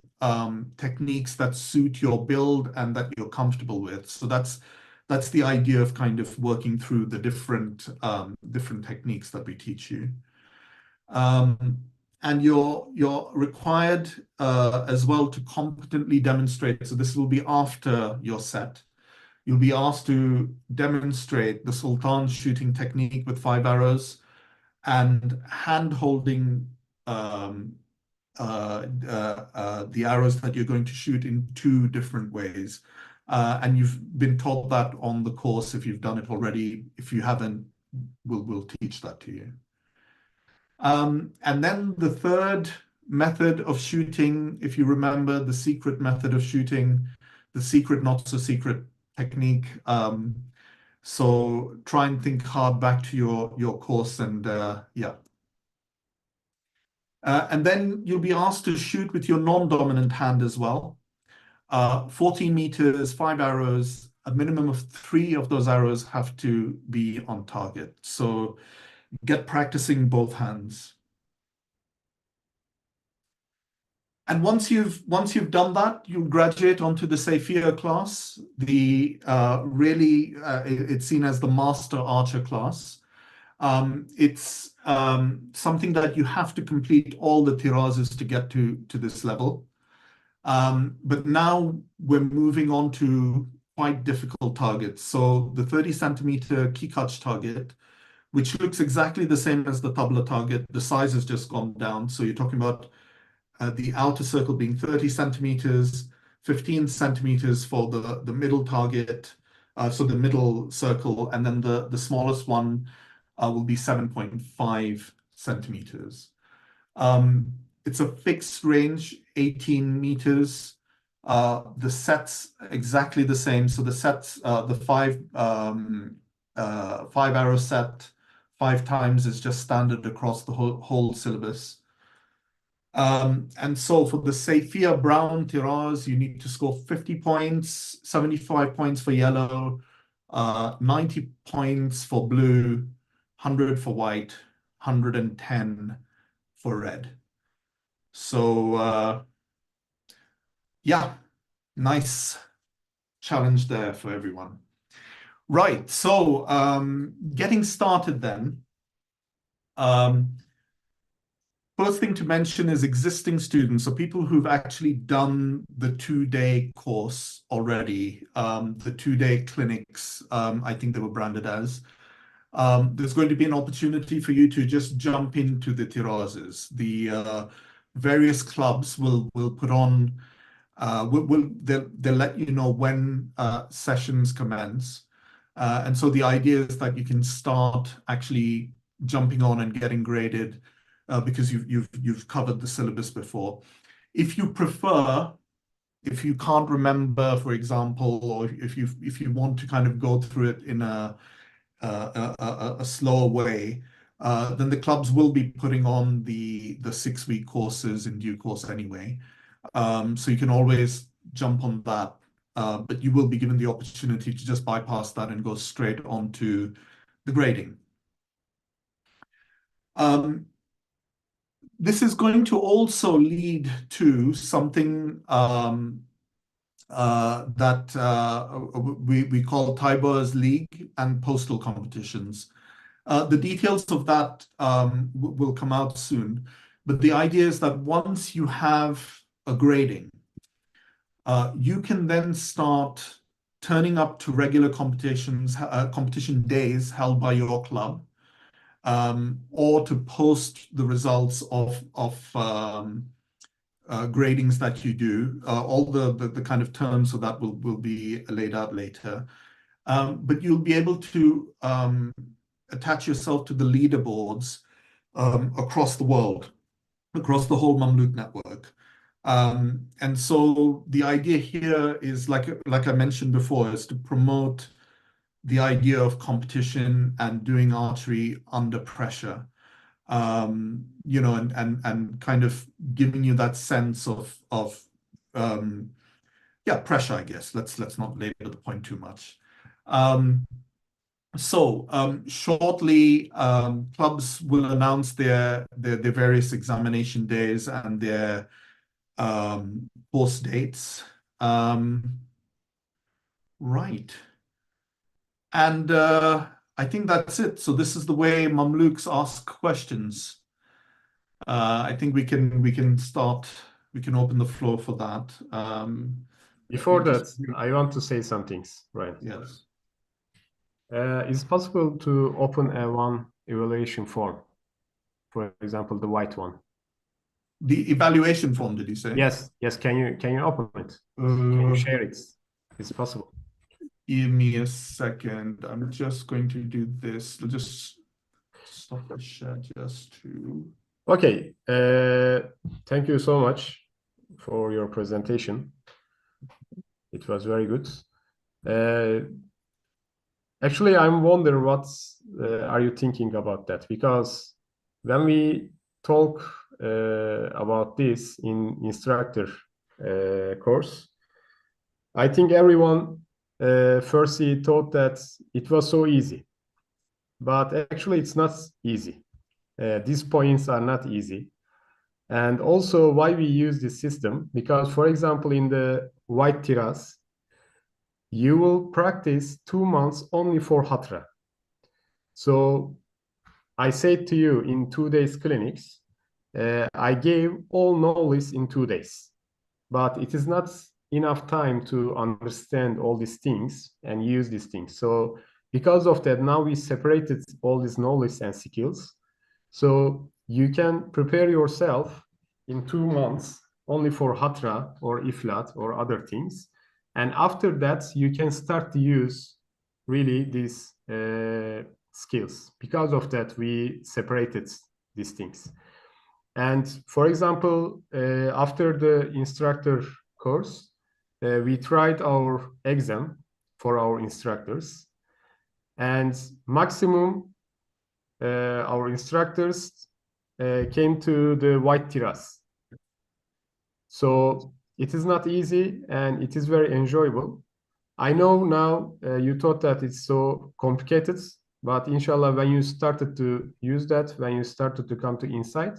techniques that suit your build and that you're comfortable with. So that's the idea of kind of working through the different techniques that we teach you. And you're required as well to competently demonstrate. So this will be after your set. You'll be asked to demonstrate the sultan's shooting technique with 5 arrows and hand-holding the arrows that you're going to shoot in 2 different ways. And you've been taught that on the course if you've done it already. If you haven't, we'll teach that to you. And then the third method of shooting, if you remember, the secret method of shooting, the secret, not so secret technique. So try and think hard back to your course and yeah. And then you'll be asked to shoot with your non-dominant hand as well. 14 meters, 5 arrows, a minimum of 3 of those arrows have to be on target. So get practicing both hands. And once you've done that, you'll graduate onto the Sayfiya class. It's seen as the master archer class. It's something that you have to complete all the tirazes to get to this level. But now we're moving on to quite difficult targets. So the 30 centimeter kikach target, which looks exactly the same as the tabla target, the size has just gone down. So you're talking about the outer circle being 30 centimeters, 15 centimeters for the middle target, so the middle circle, and then the smallest one will be 7.5 centimeters. It's a fixed range, 18 meters. The set's exactly the same. So the set's the five arrow set 5 times is just standard across the whole syllabus. And so for the Safiya Brown Tiraz, you need to score 50 points, 75 points for yellow, 90 points for blue, 100 for white, 110 for red. So yeah, nice challenge there for everyone. Right, so getting started then. First thing to mention is existing students, so people who've actually done the 2-day course already, the 2-day clinics, I think they were branded as. There's going to be an opportunity for you to just jump into the tirazes. The various clubs will put on, they'll let you know when sessions commence. And so the idea is that you can start actually jumping on and getting graded because you've covered the syllabus before. If you prefer, if you can't remember, for example, or if you want to kind of go through it in a slower way, then the clubs will be putting on the 6-week courses in due course anyway. So you can always jump on that, but you will be given the opportunity to just bypass that and go straight onto the grading. This is going to also lead to something that we call Taibor's League and postal competitions. The details of that will come out soon, but the idea is that once you have a grading, you can then start turning up to regular competitions, competition days held by your club, or to post the results of gradings that you do. All the kind of terms of that will be laid out later. But you'll be able to attach yourself to the leaderboards across the world, across the whole Mamluk network. And so the idea here is, like I mentioned before, is to promote the idea of competition and doing archery under pressure, you know, and kind of giving you that sense of yeah, pressure, I guess. Let's not labor the point too much. Shortly, clubs will announce their various examination days and their course dates. Right. And I think that's it. So this is the way Mamluks ask questions. I think we can start. We can open the floor for that. Before that, I want to say some things, right? Yes. It's possible to open one evaluation form, for example, the white one. The evaluation form, did you say? Yes. Can you open it? Can you share it? It's possible. Give me a second. I'm just going to do this. I'll just stop the share just to. Okay. Thank you so much for your presentation. It was very good. Actually, I'm wondering what are you thinking about that? Because when we talk about this in instructor course, I think everyone firstly thought that it was so easy, but actually it's not easy. These points are not easy. And also why we use this system, because for example, in the white tiras, you will practice 2 months only for Hatra. So I said to you in 2 days clinics, I gave all knowledge in 2 days, but it is not enough time to understand all these things and use these things. So because of that, now we separated all this knowledge and skills. So you can prepare yourself in 2 months only for Hatra or Iflat or other things. And after that, you can start to use really these skills. Because of that, we separated these things. And for example, after the instructor course, we tried our exam for our instructors, and maximum our instructors came to the white terrace. So it is not easy and it is very enjoyable. I know now you thought that it's so complicated, but inshallah, when you started to use that, when you started to come to insight,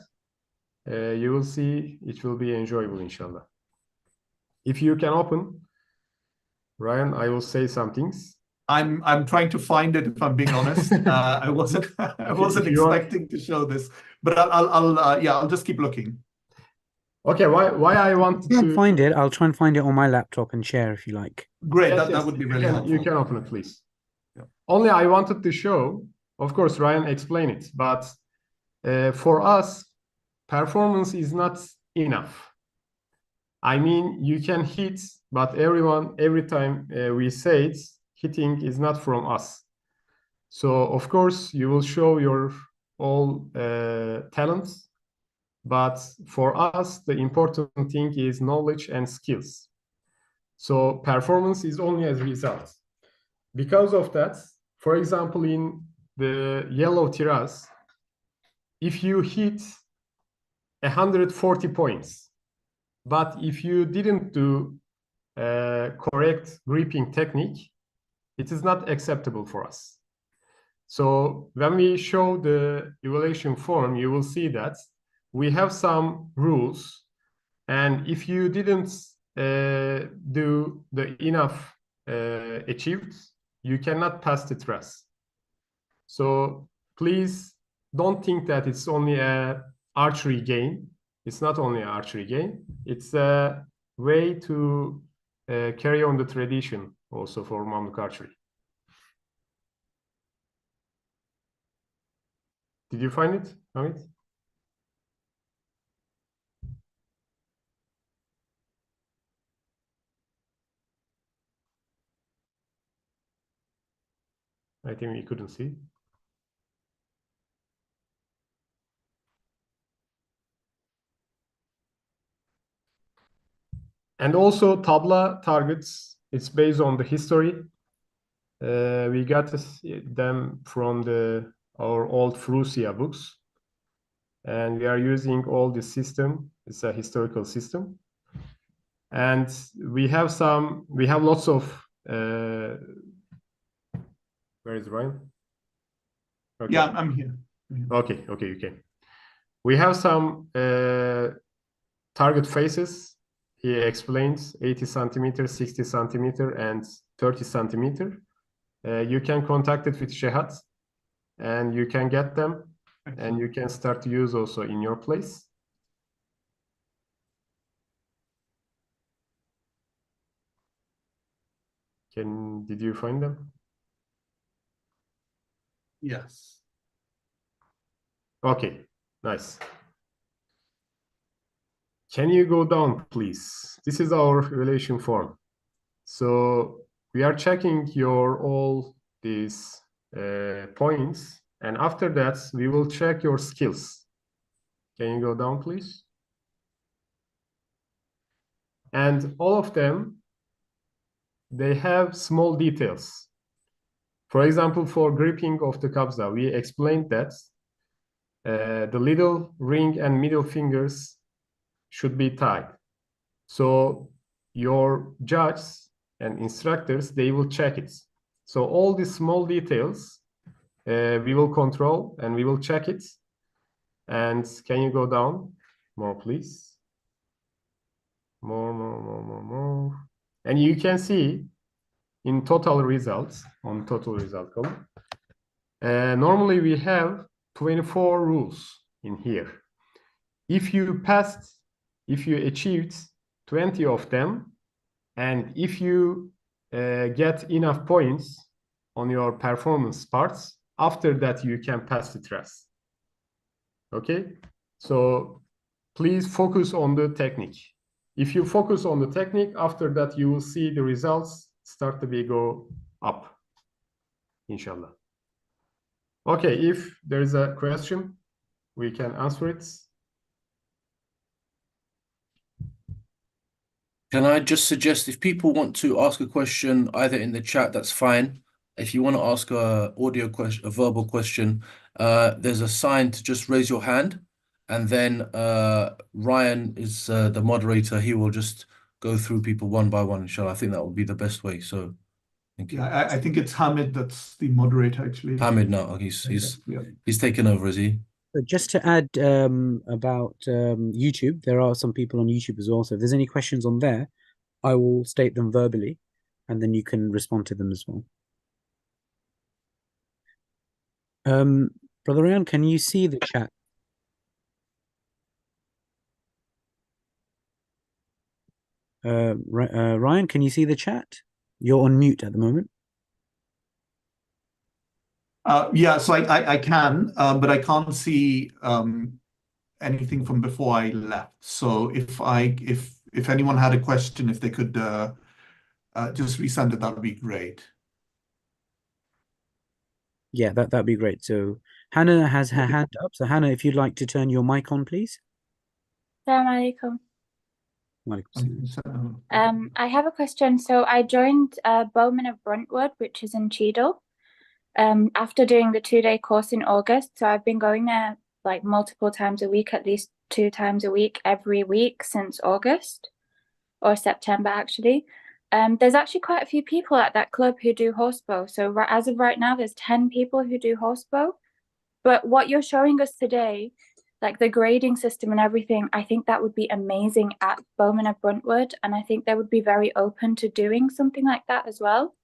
you will see it will be enjoyable, inshallah. If you can open, Ryan, I will say some things. I'm trying to find it, if I'm being honest. I wasn't expecting to show this, but I'll just keep looking. Okay, why I want to find it. I'll try and find it on my laptop and share if you like. Great, yes, that would be really helpful. You can open it, please. Yeah. Only I wanted to show, of course, Ryan explained it, but for us, performance is not enough. I mean, you can hit, but every time we say it, hitting is not from us. So, of course, you will show your all talents, but for us, the important thing is knowledge and skills. So performance is only as a result. Because of that, for example, in the yellow terrace, if you hit 140 points, but if you didn't do correct gripping technique, it is not acceptable for us. So when we show the evaluation form, you will see that we have some rules, and if you didn't do the enough achieved, you cannot pass the test. So please don't think that it's only a archery game. It's not only an archery game. It's a way to carry on the tradition also for Mamluk archery. Did you find it, Hamid? I think we couldn't see. And also tabla targets, it's based on the history. We got them from our old Frusia books. And we are using all the system. It's a historical system. And we have lots of, where is Ryan? Okay. Yeah, I'm here. Okay, you can. We have some target faces. He explains 80 centimeter, 60 centimeter, and 30 centimeter. You can contact it with Shehat, and you can get them, and you can start to use also in your place. Did you find them? Yes. Okay, nice. Can you go down, please? This is our evaluation form. So we are checking all these points, and after that, we will check your skills. Can you go down, please? And all of them, they have small details. For example, for gripping of the kabza, we explained that the little ring and middle fingers should be tied. So your judges and instructors, they will check it. So all these small details, we will control and we will check it. And can you go down more, please? More. And you can see in total results, on total result column, normally we have 24 rules in here. If you achieved 20 of them, and if you get enough points on your performance parts, after that you can pass the test. Okay, so please focus on the technique. If you focus on the technique, after that you will see the results start to go up, inshallah. Okay, if there is a question, we can answer it. Can I just suggest if people want to ask a question either in the chat, that's fine. If you want to ask a audio question, a verbal question, there's a sign to just raise your hand, and then Ryan is the moderator. He will just go through people one by one, inshallah. I think that would be the best way. So thank you. Yeah, I think it's Hamid that's the moderator actually. Hamid now, oh, he's taken over, is he? But just to add about YouTube, there are some people on YouTube as well. So if there's any questions on there, I will state them verbally, and then you can respond to them as well. Brother Ryan, can you see the chat? Ryan, can you see the chat? You're on mute at the moment. Yeah, so I can, but I can't see anything from before I left. So if anyone had a question, if they could just resend it, that would be great. Yeah, that'd be great. So Hannah has her hand up. So Hannah, if you'd like to turn your mic on, please. Assalamu alaikum. I have a question. So I joined Bowman of Bruntwood, which is in Cheadle, after doing the 2-day course in August. So I've been going there like multiple times a week, at least 2 times a week, every week since August or September, actually. There's actually quite a few people at that club who do horsebow. So as of right now, there's 10 people who do horsebow. But what you're showing us today, like the grading system and everything, I think that would be amazing at Bowman of Bruntwood. And I think they would be very open to doing something like that as well.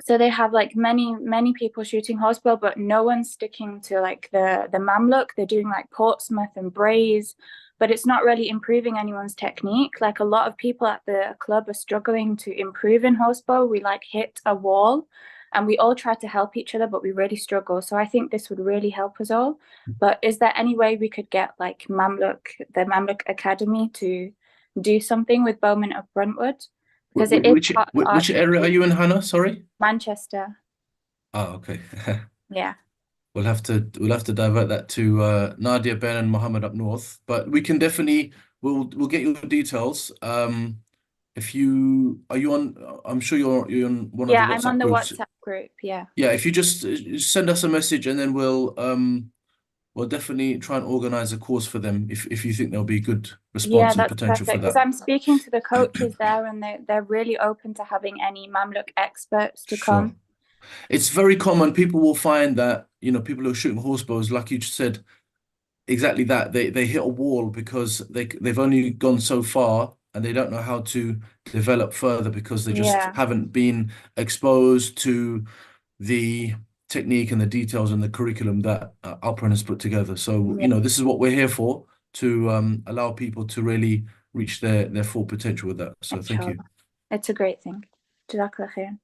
So they have like many people shooting horsebow, but no one's sticking to like the Mamluk. They're doing like Portsmouth and Braze, but it's not really improving anyone's technique. Like a lot of people at the club are struggling to improve in horsebow. We like hit a wall and we all try to help each other, but we really struggle. So I think this would really help us all. But is there any way we could get like the Mamluk Academy to do something with Bowman of Bruntwood? Because it is which area are you in, Hannah? Sorry? Manchester. Oh, okay. Yeah. We'll have to divert that to Nadia, Ben, and Mohammed up north. But we can definitely we'll get your details. If you are you on, I'm sure you're on one of the WhatsApp I'm on the groups. WhatsApp group. Yeah. Yeah, if you just send us a message, and then we'll definitely try and organize a course for them if you think there'll be good response and potential for that. Because I'm speaking to the coaches there, and they're really open to having any Mamluk experts to come. It's very common. People will find that, people who are shooting horsebows, like you just said, exactly that. They hit a wall because they've only gone so far and they don't know how to develop further because they just haven't been exposed to the technique and the details and the curriculum that Alperen has put together. So, this is what we're here for, to allow people to really reach their full potential with that. So thank you. It's a great thing. Jazakallah khair.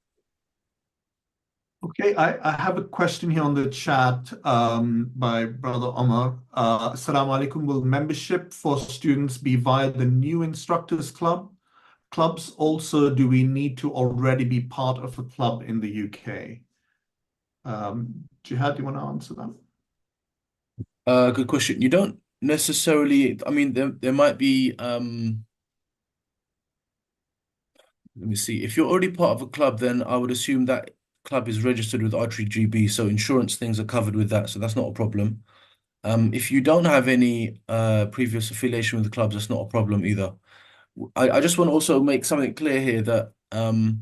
Okay, I have a question here on the chat by Brother Omar. Assalamu alaikum. Will membership for students be via the new instructors clubs? Also, do we need to already be part of a club in the UK? Jihad, do you want to answer that? Good question. You don't necessarily, I mean, there might be, let me see. If you're already part of a club, then I would assume that club is registered with Archery GB, so insurance things are covered with that, so that's not a problem. If you don't have any previous affiliation with the clubs, that's not a problem either. I just want to also make something clear here that, to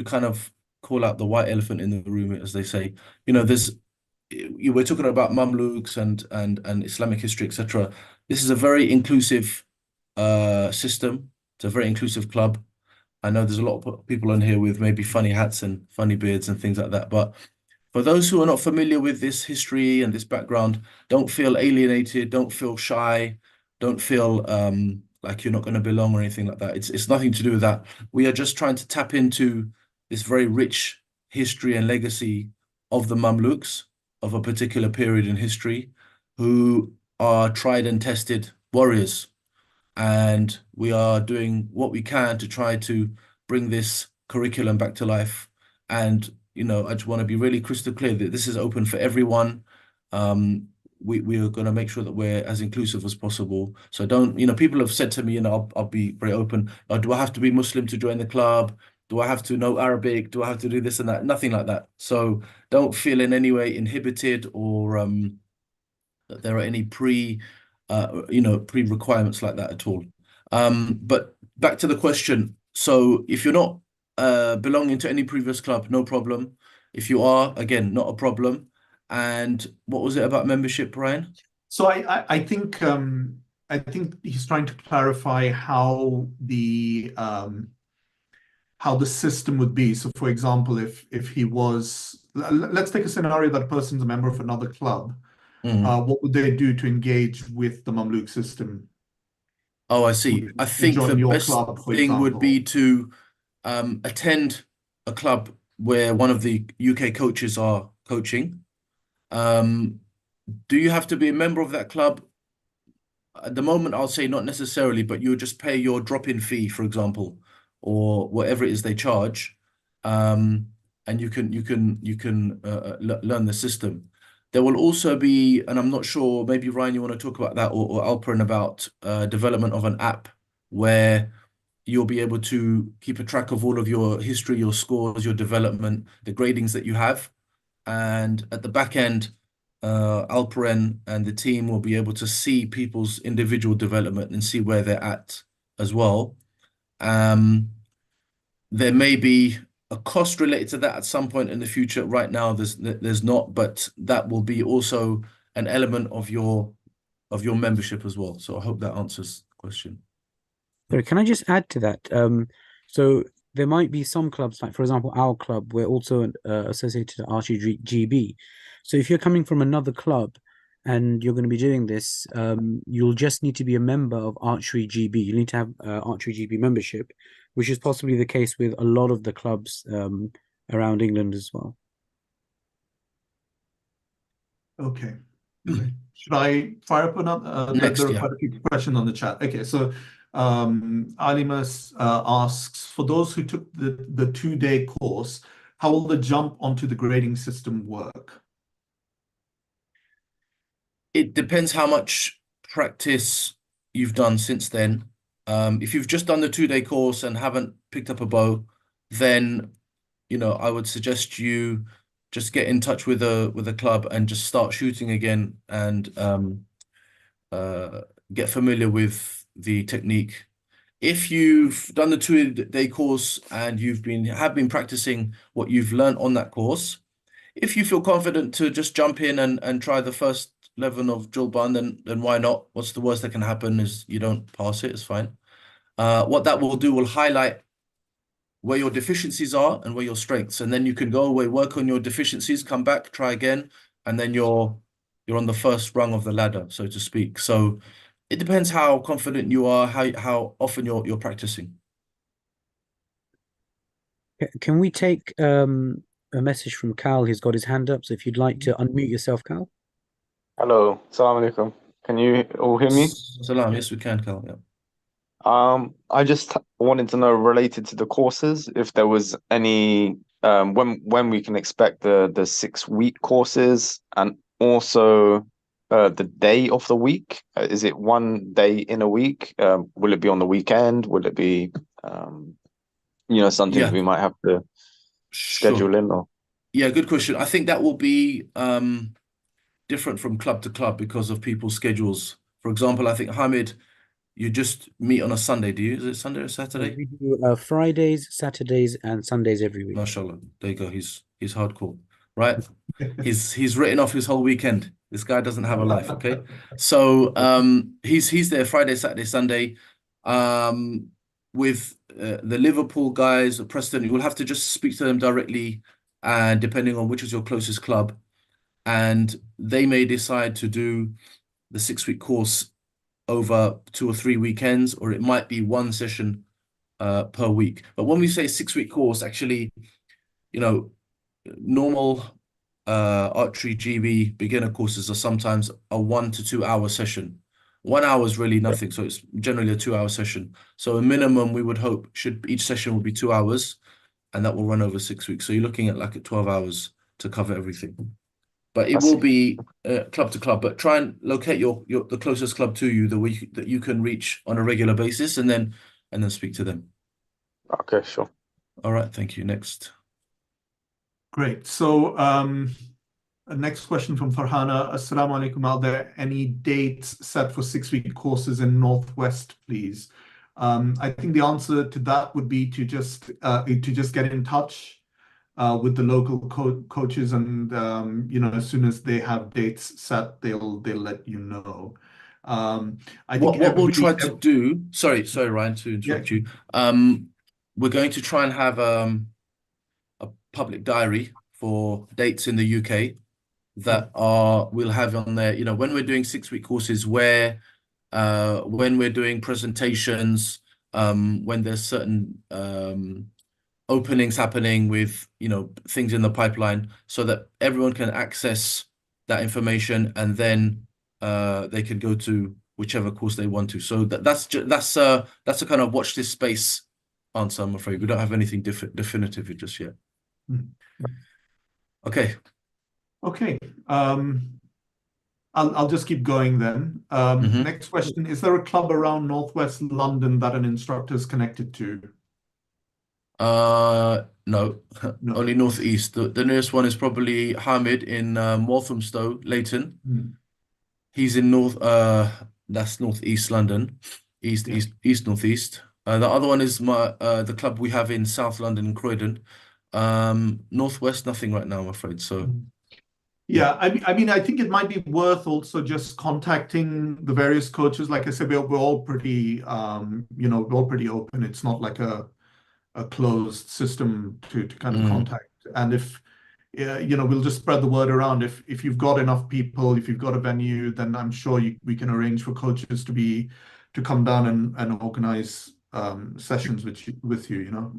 kind of call out the white elephant in the room, as they say, we're talking about Mamluks and Islamic history, etc. This is a very inclusive system. It's a very inclusive club. I know there's a lot of people on here with maybe funny hats and funny beards and things like that. But for those who are not familiar with this history and this background, don't feel alienated, don't feel shy, don't feel like you're not going to belong or anything like that. It's nothing to do with that. We are just trying to tap into this very rich history and legacy of the Mamluks of a particular period in history, who are tried and tested warriors. And we are doing what we can to try to bring this curriculum back to life. And, I just want to be really crystal clear that this is open for everyone. we are going to make sure that we're as inclusive as possible. So don't, people have said to me, I'll be very open. Do I have to be Muslim to join the club? Do I have to know Arabic? Do I have to do this and that? Nothing like that. So don't feel in any way inhibited or that there are any pre-requirements like that at all. But back to the question. So if you're not belonging to any previous club, no problem. If you are, again, not a problem. And what was it about membership, Ryan? So I think he's trying to clarify how the system would be. So for example, if he was, let's take a scenario that a person's a member of another club. What would they do to engage with the Mamluk system? Oh, I see. I think the best thing would be to attend a club where one of the UK coaches are coaching. Do you have to be a member of that club? At the moment, I'll say not necessarily, but you just pay your drop-in fee, for example, or whatever it is they charge, and you can learn the system. There will also be, and I'm not sure, maybe Ryan, you want to talk about that, or Alperen, about development of an app where you'll be able to keep a track of all of your history, your scores, your development, the gradings that you have. And at the back end, Alperen and the team will be able to see people's individual development and see where they're at as well. There may be a cost related to that at some point in the future. Right now, there's not, but that will be also an element of your membership as well. So I hope that answers the question. Sorry, can I just add to that? So there might be some clubs, like for example, our club, we're also associated to Archery GB. So if you're coming from another club and you're going to be doing this, you'll just need to be a member of Archery GB. You need to have Archery GB membership, which is possibly the case with a lot of the clubs around England as well. Okay. Should I fire up another? Next, there are quite a few questions on the chat. Okay, so Alimas asks, for those who took the 2-day course, how will the jump onto the grading system work? It depends how much practice you've done since then. If you've just done the 2-day course and haven't picked up a bow, then I would suggest you just get in touch with a club and just start shooting again and get familiar with the technique. If you've done the 2-day course and have been practicing what you've learned on that course, if you feel confident to just jump in and try the first level of Julban, then why not? What's the worst that can happen is you don't pass it, it's fine. What that will do will highlight where your deficiencies are and where your strengths, and then you can go away, work on your deficiencies, come back, try again, and then you're on the first rung of the ladder, so to speak. So it depends how confident you are, how often you're practicing. Can we take a message from Cal? He's got his hand up, so if you'd like to unmute yourself, Cal. Hello, Assalamu alaikum. Can you all hear me? Salam, yes, we can, Cal. Yeah. I just wanted to know, related to the courses, if there was any when we can expect the 6-week courses, and also the day of the week. Is it one day in a week? Will it be on the weekend? Will it be something we might have to schedule in? Or yeah, good question. I think that will be different from club to club because of people's schedules. For example, I think Hamid, you just meet on a Sunday, do you? Is it Sunday or Saturday? We do Fridays, Saturdays, and Sundays every week. MashaAllah. There you go. He's hardcore, right? he's written off his whole weekend. This guy doesn't have a life, okay? So he's there Friday, Saturday, Sunday. With the Liverpool guys, Preston, you will have to just speak to them directly, and depending on which is your closest club, and they may decide to do the 6-week course over 2 or 3 weekends, or it might be one session per week. But when we say 6-week course, actually, normal archery GB beginner courses are sometimes a 1 to 2 hour session. 1 hour is really nothing, so it's generally a 2-hour session. So a minimum, we would hope, each session will be 2 hours, and that will run over 6 weeks. So you're looking at like 12 hours to cover everything. but I it will see. be club to club. But try and locate the closest club to you that you can reach on a regular basis, and then speak to them. Okay, sure. All right, thank you. Next. Great. So next question from Farhana. Assalamu alaikum. Are there any dates set for 6-week courses in Northwest, please? I think the answer to that would be to just get in touch with the local coaches, and as soon as they have dates set, they'll let you know. I think what we'll try to do. Sorry, Ryan, to interrupt you. We're going to try and have a public diary for dates in the UK that we'll have on there. When we're doing 6-week courses, when we're doing presentations, when there's certain openings happening with things in the pipeline, so that everyone can access that information, and then they can go to whichever course they want to. So that's a kind of watch this space answer. I'm afraid we don't have anything definitive just yet. Okay. I'll just keep going then. Next question: is there a club around Northwest London that an instructor is connected to? No. Only Northeast. The nearest one is probably Hamid in Walthamstow, Leighton. He's in that's Northeast London, east northeast. The other one is the club we have in South London in Croydon. Northwest, nothing right now, I'm afraid. So yeah, I mean, I think it might be worth also just contacting the various coaches. Like I said, we're all pretty we're all pretty open. It's not like a closed system to kind of contact. And if we'll just spread the word around. If you've got enough people, if you've got a venue, then I'm sure we can arrange for coaches to come down and organize sessions with you.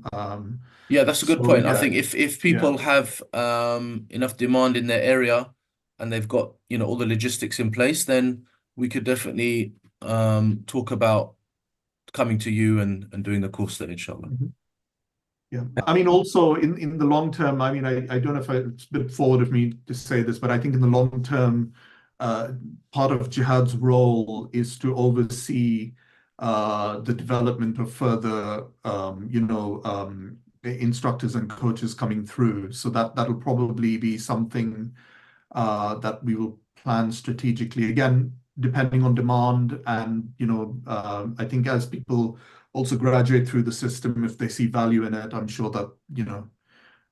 Yeah, that's a good point. Yeah. I think if people have enough demand in their area, and they've got all the logistics in place, then we could definitely talk about coming to you and doing the course then, inshallah. Yeah, I mean, also in the long term, I mean, I don't know if it's a bit forward of me to say this, but I think in the long term, part of Jihad's role is to oversee the development of further, instructors and coaches coming through. So that'll probably be something that we will plan strategically. Again, depending on demand, and I think as people also graduate through the system, if they see value in it, I'm sure that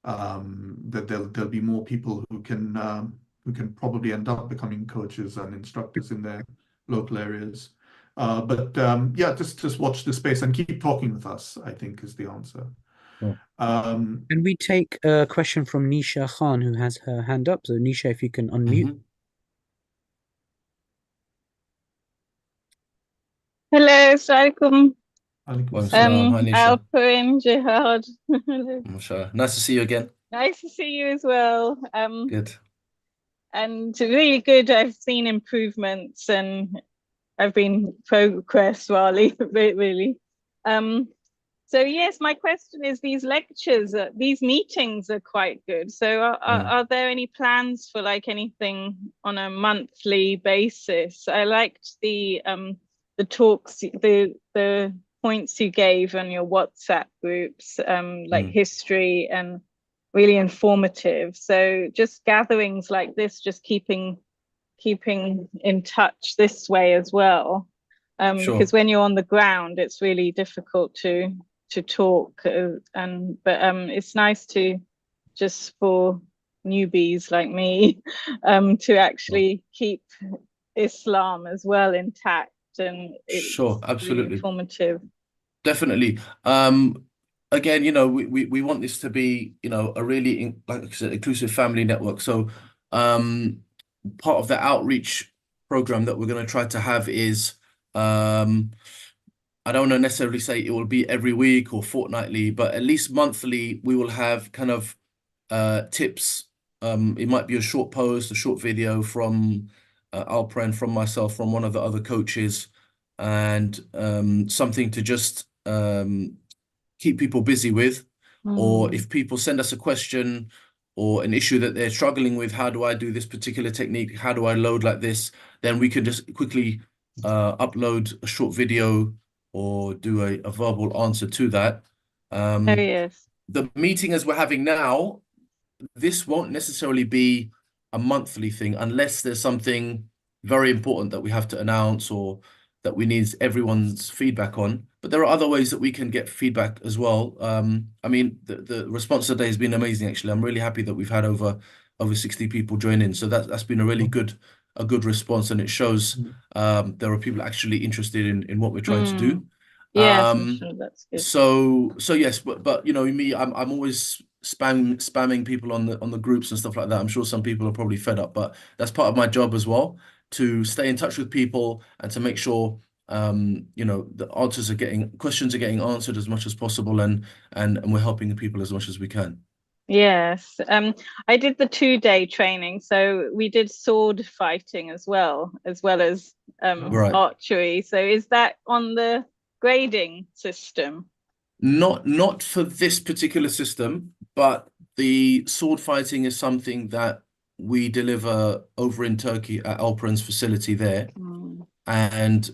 that there'll be more people who can probably end up becoming coaches and instructors in their local areas. But yeah, just watch the space and keep talking with us, I think, is the answer. Can we take a question from Nisha Khan, who has her hand up? So Nisha, if you can unmute. Hello, Assalamualaikum. Hi, Alperin, Jihad. Nice to see you again. Nice to see you as well. Good. And really good. I've seen improvements, and I've been progress, really. So yes, my question is: these lectures, these meetings are quite good. So are there any plans for like anything on a monthly basis? I liked the talks, the points you gave on your WhatsApp groups, like history, and really informative. So just gatherings like this, just keeping in touch this way as well. Because when you're on the ground, it's really difficult to talk, but it's nice to, just for newbies like me, to actually keep Islam as well intact, and it's absolutely really informative. Definitely. Again, we want this to be a really like I said, inclusive family network. So part of the outreach program that we're going to try to have is I don't want to necessarily say it will be every week or fortnightly, but at least monthly we will have kind of tips. It might be a short post, a short video from Alperen, from myself, from one of the other coaches, and something to just keep people busy with. Or if people send us a question, or an issue that they're struggling with, how do I do this particular technique? How do I load like this? Then we can just quickly upload a short video or do a verbal answer to that. Oh, yes. The meeting as we're having now, this won't necessarily be a monthly thing unless there's something very important that we have to announce or that we need everyone's feedback on. But there are other ways that we can get feedback as well. I mean, the response today has been amazing, actually. I'm really happy that we've had over 60 people join in. So that's been a really good response, and it shows there are people actually interested in what we're trying to do. Yes, I'm sure that's good. So yes, but you know me, I'm always spamming people on the groups and stuff like that. I'm sure some people are probably fed up, but that's part of my job as well, to stay in touch with people and to make sure you know, the questions are getting answered as much as possible, and we're helping the people as much as we can. Yes, I did the 2-day training, so we did sword fighting as well as Right. archery. So is that on the grading system? Not for this particular system, but the sword fighting is something that we deliver over in Turkey at Alperen's facility there. And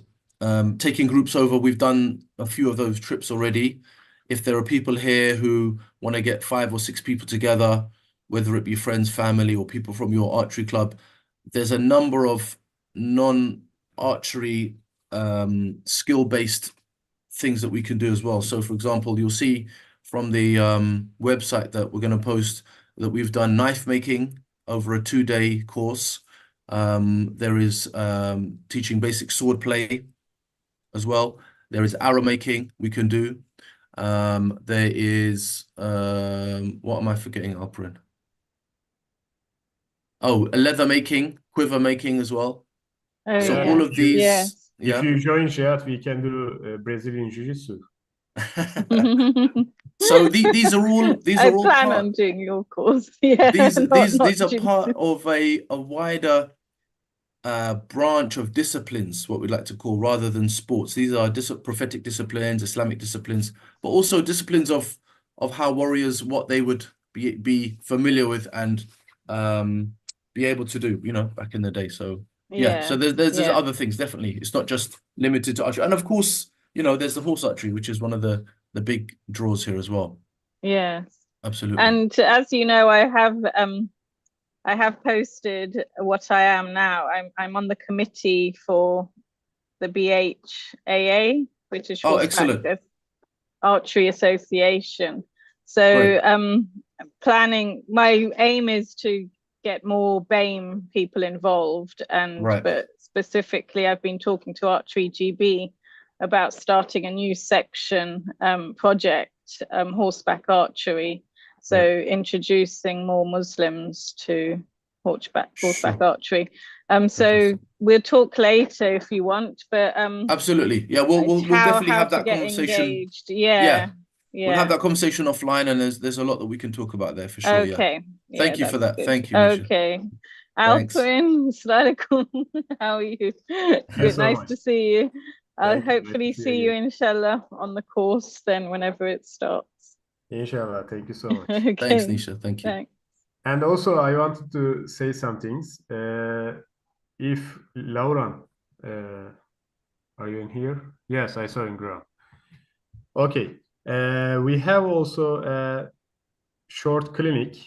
taking groups over, we've done a few of those trips already. If there are people here who want to get 5 or 6 people together, whether it be friends, family, or people from your archery club, there's a number of non-archery skill-based things that we can do as well. So, for example, you'll see from the website that we're going to post that we've done knife making over a 2-day course. There is teaching basic sword play as well. There is arrow making we can do. There is what am I forgetting, Alperen? Oh, leather making, quiver making as well. Oh, So yeah. all of these, Yes. yeah. If you join Jihad, we can do Brazilian Jiu-Jitsu. So these are all I plan part, on doing your course. Yeah, these not are jiu-jitsu. part of a wider branch of disciplines, what we'd like to call, rather than sports. These are prophetic disciplines, Islamic disciplines, but also disciplines of how warriors, what they would be familiar with and be able to do, you know, back in the day. So yeah, so there's yeah. other things, definitely. It's not just limited to archery. And of course, you know, there's the horse archery, which is one of the big draws here as well. Yes. Absolutely. And as you know, I have posted what I am now. I'm on the committee for the BHAA, British excellent. Archery Association. So planning, my aim is to get more BAME people involved, and but specifically I've been talking to Archery GB about starting a new section project, horseback archery. So introducing more Muslims to horseback archery. So we'll talk later if you want, but absolutely, yeah, we'll definitely have that conversation. Engaged. Yeah. We'll have that conversation offline, and there's a lot that we can talk about there for sure. Okay. Thank you for that. Good. Thank you, Nisha. Okay. Alperen, Assalamualaikum. How are you? Good, nice to see you. I'll hopefully see you, inshallah, on the course then whenever it starts. Inshallah. Thank you so much. Okay. Thanks, Nisha. Thank you. Thanks. And also, I wanted to say some things. If Lauren, are you in here? Yes, I saw in ground. Okay. We have also a short clinic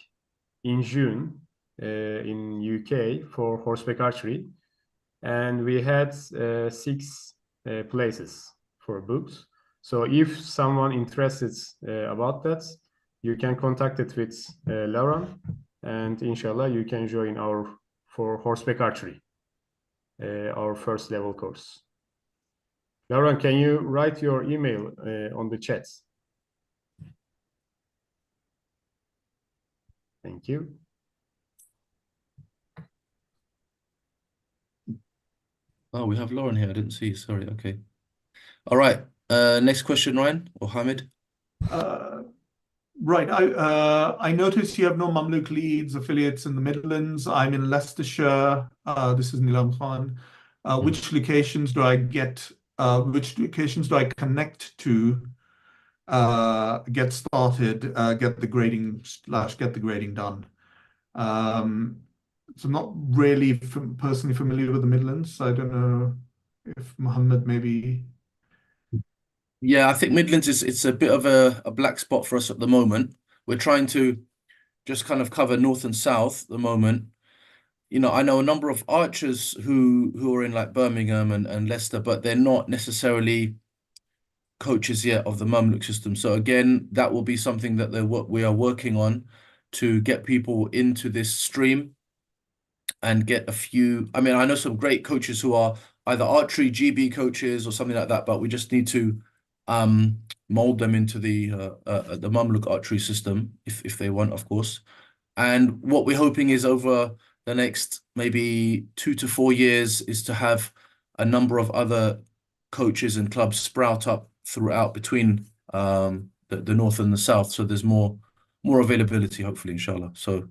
in June in UK for horseback archery, and we had 6 places for books. So if someone interested about that, you can contact it with Lauren, and inshallah you can join for horseback archery, our first level course. Lauren, can you write your email on the chat? Thank you. Oh, we have Lauren here. I didn't see. Sorry. Okay. All right. Next question, Ryan or Hamid. Right. I noticed you have no Mamluk Leeds affiliates in the Midlands. I'm in Leicestershire. This is Nilam Khan. Which locations do I get? Which locations do I connect to? Get started. Get the grading / get the grading done. So I'm not really personally familiar with the Midlands. I don't know if Mohammed maybe. Yeah, I think Midlands it's a bit of a black spot for us at the moment. We're trying to just kind of cover north and south at the moment. You know, I know a number of archers who are in like Birmingham and Leicester, but they're not necessarily coaches yet of the Mamluk system. So again, that will be something that we are working on to get people into this stream and get a few. I mean, I know some great coaches who are either archery GB coaches or something like that, but we just need to mold them into the Mamluk archery system if they want, of course. And what we're hoping is over the next maybe 2 to 4 years is to have a number of other coaches and clubs sprout up throughout between the north and the south. So there's more availability, hopefully, inshallah. So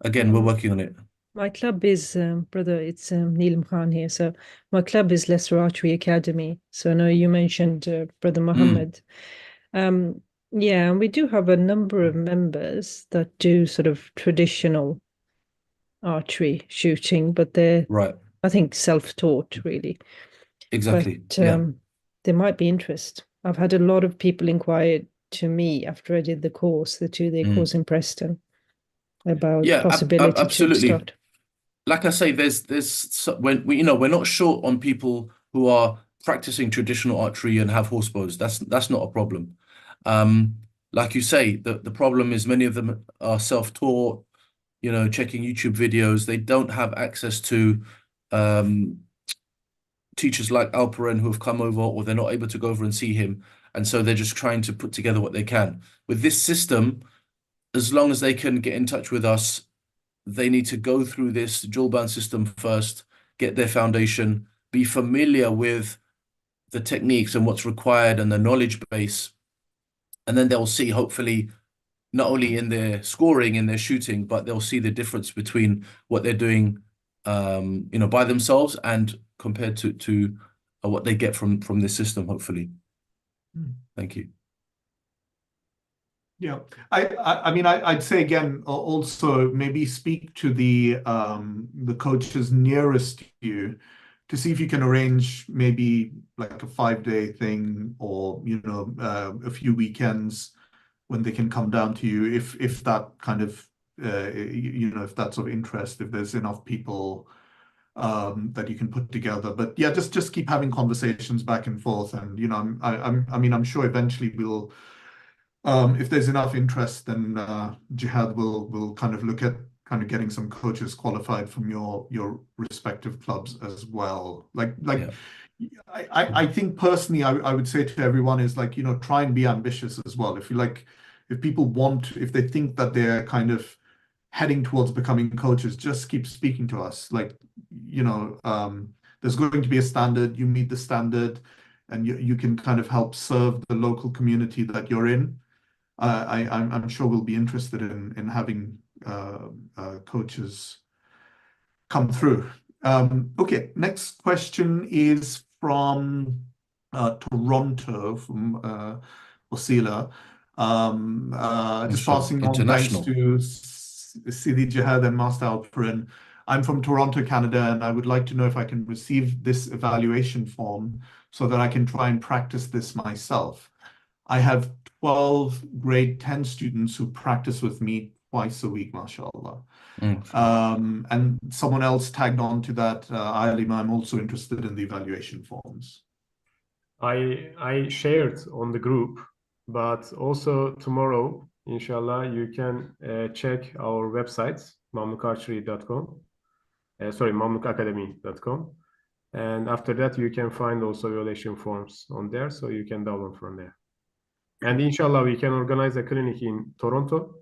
again, we're working on it. My club is, brother, it's Neelam Khan here. So my club is Leicester Archery Academy. So I know you mentioned Brother Mohammed. Yeah, and we do have a number of members that do sort of traditional archery shooting, but they're, right, I think, self-taught, really. Exactly. But Yeah. there might be interest. I've had a lot of people inquire to me after I did the course, the 2-day course in Preston, about possibility absolutely. to start. Like I say, when we're not short on people who are practicing traditional archery and have horse bows. That's not a problem. Like you say, the problem is many of them are self-taught, you know, checking YouTube videos. They don't have access to teachers like Alperen who have come over, or they're not able to go over and see him. And so they're just trying to put together what they can. With this system, as long as they can get in touch with us, they need to go through this dual band system first, get their foundation, be familiar with the techniques and what's required and the knowledge base. And then they'll see, hopefully, not only in their scoring, in their shooting, but they'll see the difference between what they're doing, you know, by themselves and compared to what they get from this system, hopefully. Thank you. Yeah, I mean, I'd say again, also maybe speak to the coaches nearest to you to see if you can arrange maybe like a 5-day thing, or you know, a few weekends when they can come down to you, if that kind of you know, if that's of interest, if there's enough people that you can put together. But yeah, just keep having conversations back and forth, and you know, I mean, I'm sure eventually we'll. If there's enough interest, then Jihad will kind of look at kind of getting some coaches qualified from your respective clubs as well. Like Yeah. I think personally, I would say to everyone is like, you know, try and be ambitious as well. If people want, if they think that they're kind of heading towards becoming coaches, just keep speaking to us. Like, you know, there's going to be a standard, you meet the standard, and you can kind of help serve the local community that you're in. I'm sure we'll be interested in having coaches come through. Okay, next question is from Toronto, from Wasila. Just passing on thanks to Sidi Jihad and Master Alperen. I'm from Toronto, Canada, and I would like to know if I can receive this evaluation form so that I can try and practice this myself. I have 12 grade 10 students who practice with me twice a week, mashallah. And someone else tagged on to that, Alima, I'm also interested in the evaluation forms. I shared on the group, but also tomorrow, inshallah, you can check our website, mamlukarchery.com, mamlukacademy.com. And after that, you can find also evaluation forms on there, so you can download from there. And inshallah, we can organize a clinic in Toronto,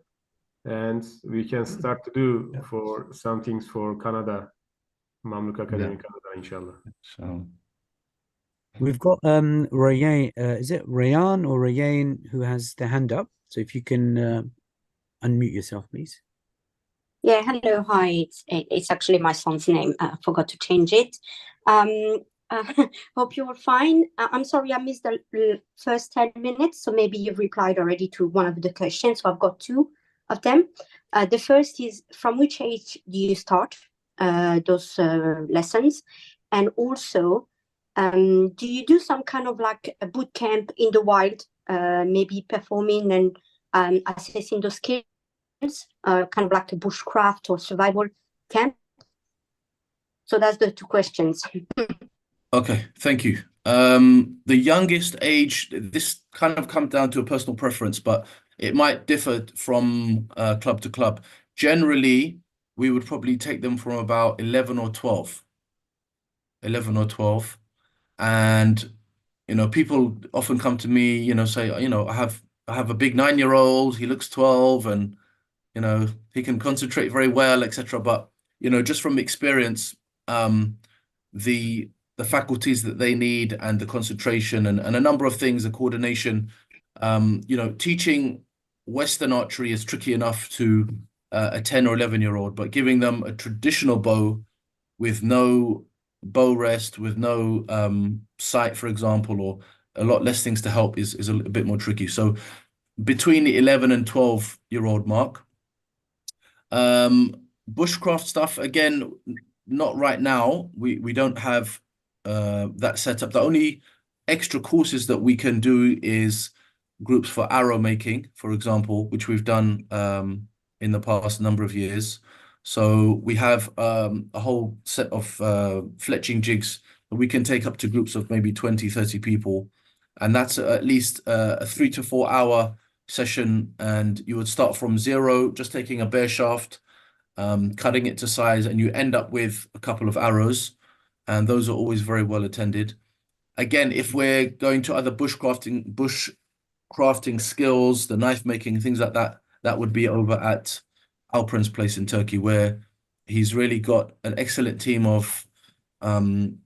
and we can start to do for some things for Canada, Mamluk Academy Canada, inshallah. So we've got Rayan, is it Rayan or Rayan who has their hand up? So if you can unmute yourself, please. Yeah, hello, hi. It's actually my son's name. I forgot to change it. Hope you're fine. I'm sorry, I missed the first 10 minutes, so maybe you've replied already to one of the questions. So I've got two. of them. The first is, from which age do you start those lessons? And also, do you do some kind of like a boot camp in the wild, maybe performing and assessing those skills, kind of like a bushcraft or survival camp? So that's the two questions. Okay, thank you. The youngest age, this kind of comes down to a personal preference, but it might differ from club to club. Generally, we would probably take them from about 11 or 12. 11 or 12. And, you know, people often come to me, you know, say, you know, I have a big 9-year-old, he looks 12 and, you know, he can concentrate very well, etc. But, you know, just from experience, the faculties that they need and the concentration and a number of things, the coordination, you know, teaching Western archery is tricky enough to a 10 or 11-year-old, but giving them a traditional bow with no bow rest, with no sight, for example, or a lot less things to help is a little bit more tricky. So between the 11 and 12-year-old mark. Bushcraft stuff, again, not right now. We don't have that set up. The only extra courses that we can do is groups for arrow making, for example, which we've done in the past number of years. So we have a whole set of fletching jigs that we can take up to groups of maybe 20, 30 people. And that's at least a 3 to 4 hour session. And you would start from zero, just taking a bare shaft, cutting it to size, and you end up with a couple of arrows. And those are always very well attended. Again, if we're going to other bushcrafting skills, the knife making, things like that, that would be over at Alperen's place in Turkey, where he's really got an excellent team of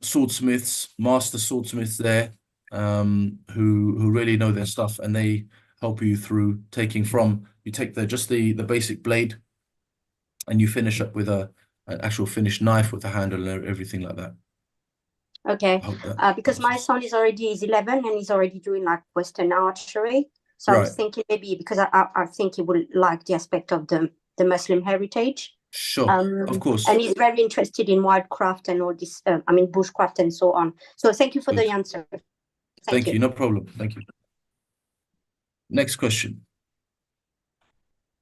swordsmiths, master swordsmiths there, who really know their stuff, and they help you through taking from, you take just the basic blade and you finish up with an actual finished knife with a handle and everything like that. Okay, because my son is 11 and he's already doing like Western archery. So I was thinking maybe because I think he would like the aspect of the Muslim heritage. Sure, of course. And he's very interested in wildcraft and all this, bushcraft and so on. So thank you for the answer. Thank you, no problem. Thank you. Next question.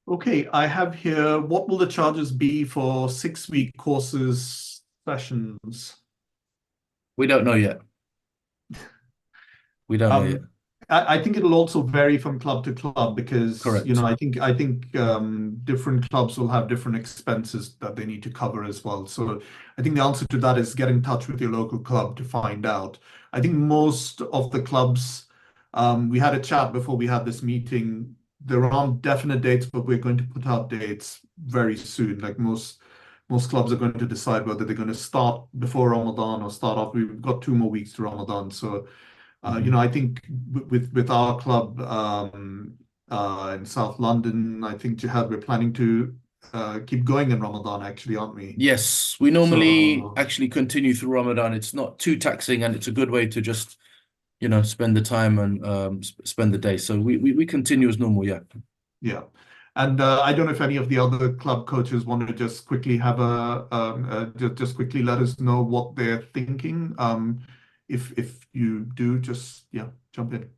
Okay, I have here, what will the charges be for 6-week courses sessions? We don't know yet. We don't know yet. I think it'll also vary from club to club because, you know, I think different clubs will have different expenses that they need to cover as well. So I think the answer to that is get in touch with your local club to find out. I think most of the clubs, we had a chat before we had this meeting. There aren't definite dates, but we're going to put out dates very soon. Like most clubs are going to decide whether they're going to start before Ramadan or start off. We've got 2 more weeks to Ramadan. So, you know, I think with our club in South London, I think, Jihad, we're planning to keep going in Ramadan, actually, aren't we? Yes, we normally actually continue through Ramadan. It's not too taxing and it's a good way to just, you know, spend the time and spend the day. So we continue as normal, yeah. Yeah. And I don't know if any of the other club coaches want to just quickly have just quickly let us know what they're thinking. If you do, just jump in.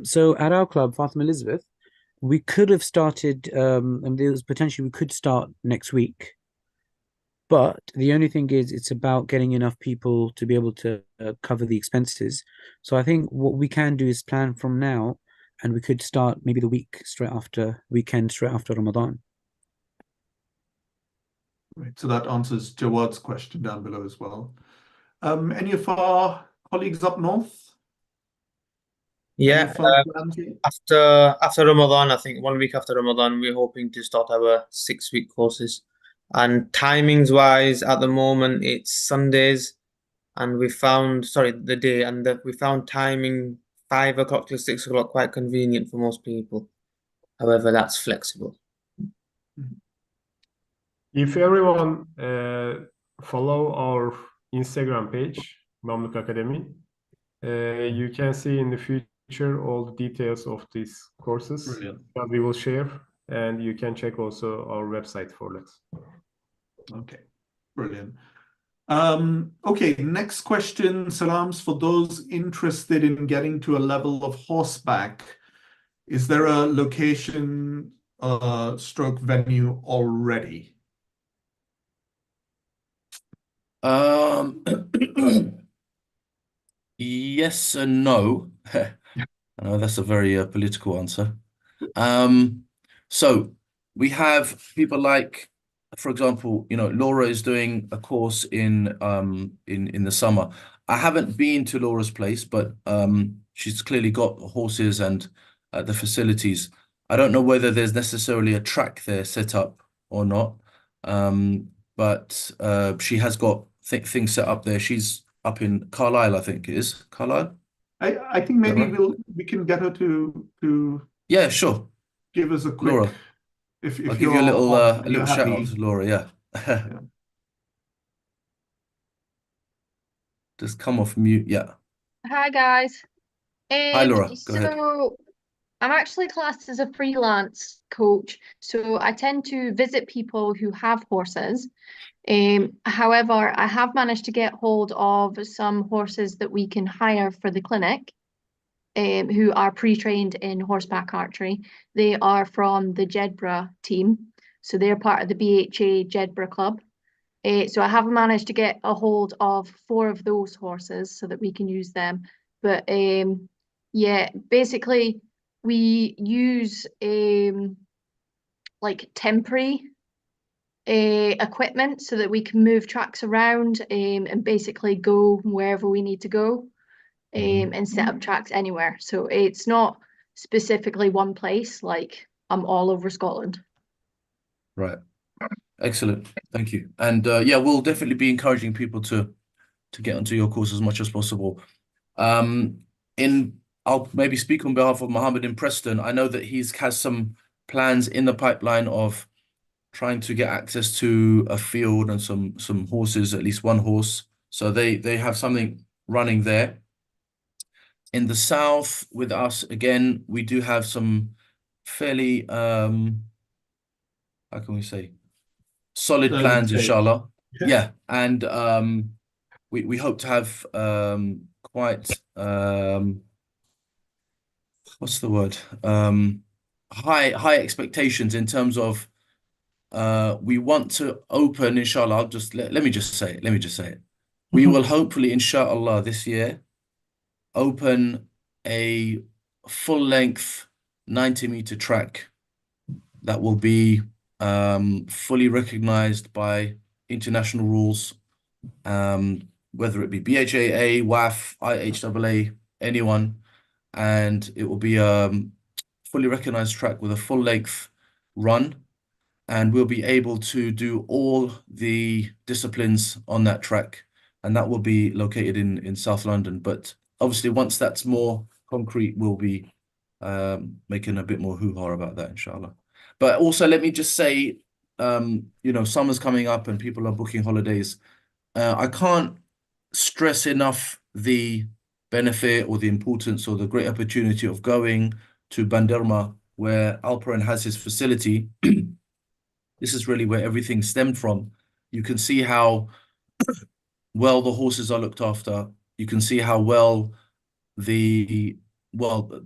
So at our club, Fatima Elizabeth, we could have started, and there's potentially we could start next week. But the only thing is, it's about getting enough people to be able to cover the expenses. So I think what we can do is plan from now, and we could start maybe the weekend straight after Ramadan. Right. So that answers Jawad's question down below as well. Any of our colleagues up north? Yeah, after Ramadan, I think 1 week after Ramadan, we're hoping to start our 6-week courses. And timings wise, at the moment, it's Sundays, and we found, the day, and we found timing 5 o'clock till 6 o'clock quite convenient for most people. However, that's flexible. If everyone follow our Instagram page, Mamluk Academy, you can see in the future future all the details of these courses Brilliant. that we will share, and you can check also our website for that. Okay, brilliant. Okay, next question, Salams, for those interested in getting to a level of horseback, is there a location stroke venue already? Yes and no. I know that's a very political answer. So we have people like, for example, Laura is doing a course in the summer. I haven't been to Laura's place, but she's clearly got horses and the facilities. I don't know whether there's necessarily a track there set up or not, but she has got things set up there. She's up in Carlisle, I think it is. Carlisle? I think maybe right? we can get her to Yeah, sure. give us a quick, Laura. if I'll give you a little you're shout out happy. to Laura, yeah. Yeah. Just come off mute, yeah. Hi guys. Hi Laura, go ahead. So I'm actually classed as a freelance coach, so I tend to visit people who have horses. However, I have managed to get hold of some horses that we can hire for the clinic, who are pre-trained in horseback archery. They are from the Jedburgh team, so they're part of the BHA Jedburgh Club. So I have managed to get a hold of 4 of those horses so that we can use them. But yeah, basically we use like temporary equipment so that we can move tracks around and basically go wherever we need to go and set up tracks anywhere. So it's not specifically one place, like I'm all over Scotland. Right. Excellent. Thank you. And yeah, we'll definitely be encouraging people to get onto your course as much as possible. I'll maybe speak on behalf of Mohammed in Preston. I know that he has some plans in the pipeline of trying to get access to a field and some horses, at least one horse. So they have something running there. In the south with us, again, we do have some fairly how can we say, solid plans, inshallah. Yeah. And we hope to have quite what's the word? High expectations in terms of we want to open, inshallah. Let me just say it. We will hopefully, inshallah, this year open a full length 90-meter track that will be fully recognized by international rules, whether it be BHAA, WAF, IHAA, anyone, and it will be a fully recognized track with a full length run, and we'll be able to do all the disciplines on that track, and that will be located in South London. But obviously, once that's more concrete, we'll be making a bit more hoo-ha about that, inshallah. But also, let me just say, summer's coming up and people are booking holidays. I can't stress enough the benefit or the importance or the great opportunity of going to Banderma, where Alperen has his facility. This is really where everything stemmed from. You can see how well the horses are looked after. You can see how well the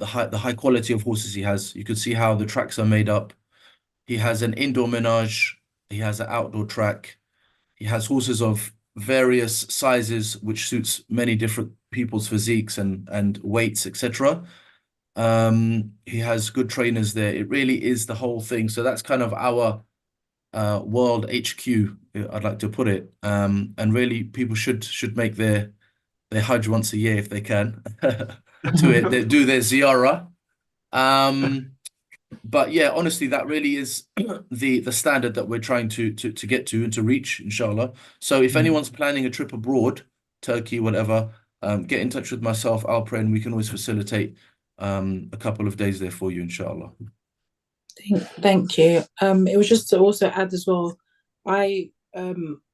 high quality of horses he has. You can see how the tracks are made up. He has an indoor menage. He has an outdoor track. He has horses of various sizes, which suits many different people's physiques and weights, etc. He has good trainers there. It really is the whole thing. So that's kind of our world HQ, I'd like to put it. And really, people should make their Hajj once a year if they can do their ziyarah. But yeah, honestly, that really is the standard that we're trying to get to and to reach, inshallah. So if anyone's planning a trip abroad, Turkey, whatever, get in touch with myself, Alperen. We can always facilitate a couple of days there for you, inshallah. Thank you. It was just to also add as well, I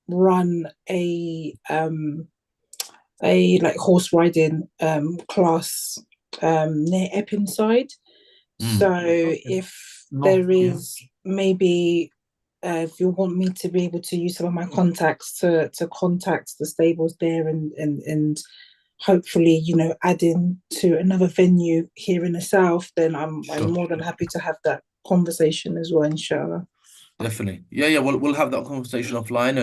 run a like horse riding class near Epping side. So if Not- there is maybe if you want me to be able to use some of my contacts to contact the stables there and hopefully, you know, add in to another venue here in the south, then I'm more than happy to have that conversation as well, inshallah. Definitely. Yeah. We'll have that conversation offline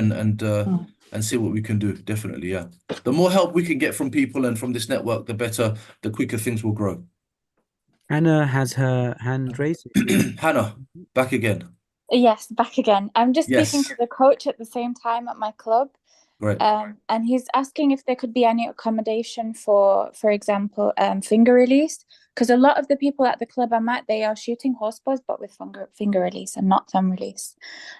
and see what we can do. Definitely, yeah. The more help we can get from people and from this network, the better, the quicker things will grow. Hannah has her hand raised. Hannah, back again. Yes, back again. I'm just speaking Yes. to the coach at the same time at my club. Great. And he's asking if there could be any accommodation for example, finger release. Because a lot of the people at the club I'm at, they are shooting horsebows, but with finger release and not thumb release.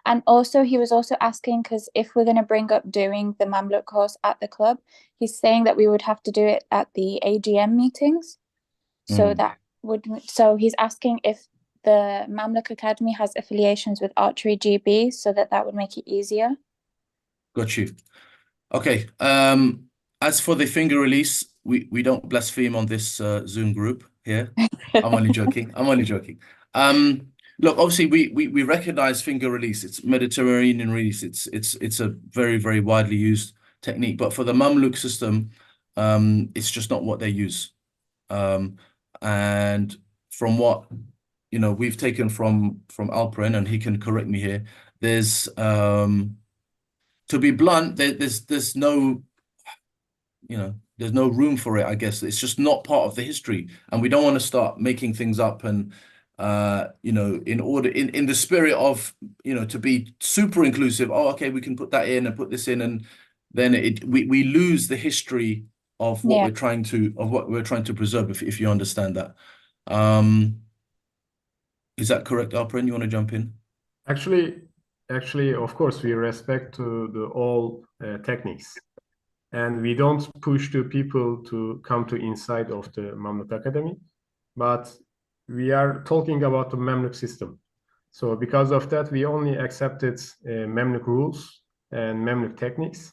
And also, he was also asking, because if we're going to bring up doing the Mamluk course at the club, he's saying that we would have to do it at the AGM meetings. So so he's asking if the Mamluk Academy has affiliations with Archery GB, so that would make it easier. Got you. Okay. As for the finger release, we don't blaspheme on this Zoom group here. I'm only joking. Look, obviously we recognize finger release. It's Mediterranean release. It's a very, very widely used technique. But for the Mamluk system, it's just not what they use. And from what we've taken from Alperen, and he can correct me here, there's to be blunt, there's no there's no room for it, I guess. It's just not part of the history, and we don't want to start making things up and in the spirit of to be super inclusive. Oh, okay, we can put that in and put this in, and then we lose the history of what we're trying to preserve, if you understand that. Is that correct, Alperen? You want to jump in? Actually, of course, we respect to all techniques, and we don't push the people to come to inside of the Mamluk Academy, but we are talking about the Mamluk system. So because of that, we only accepted Mamluk rules and Mamluk techniques.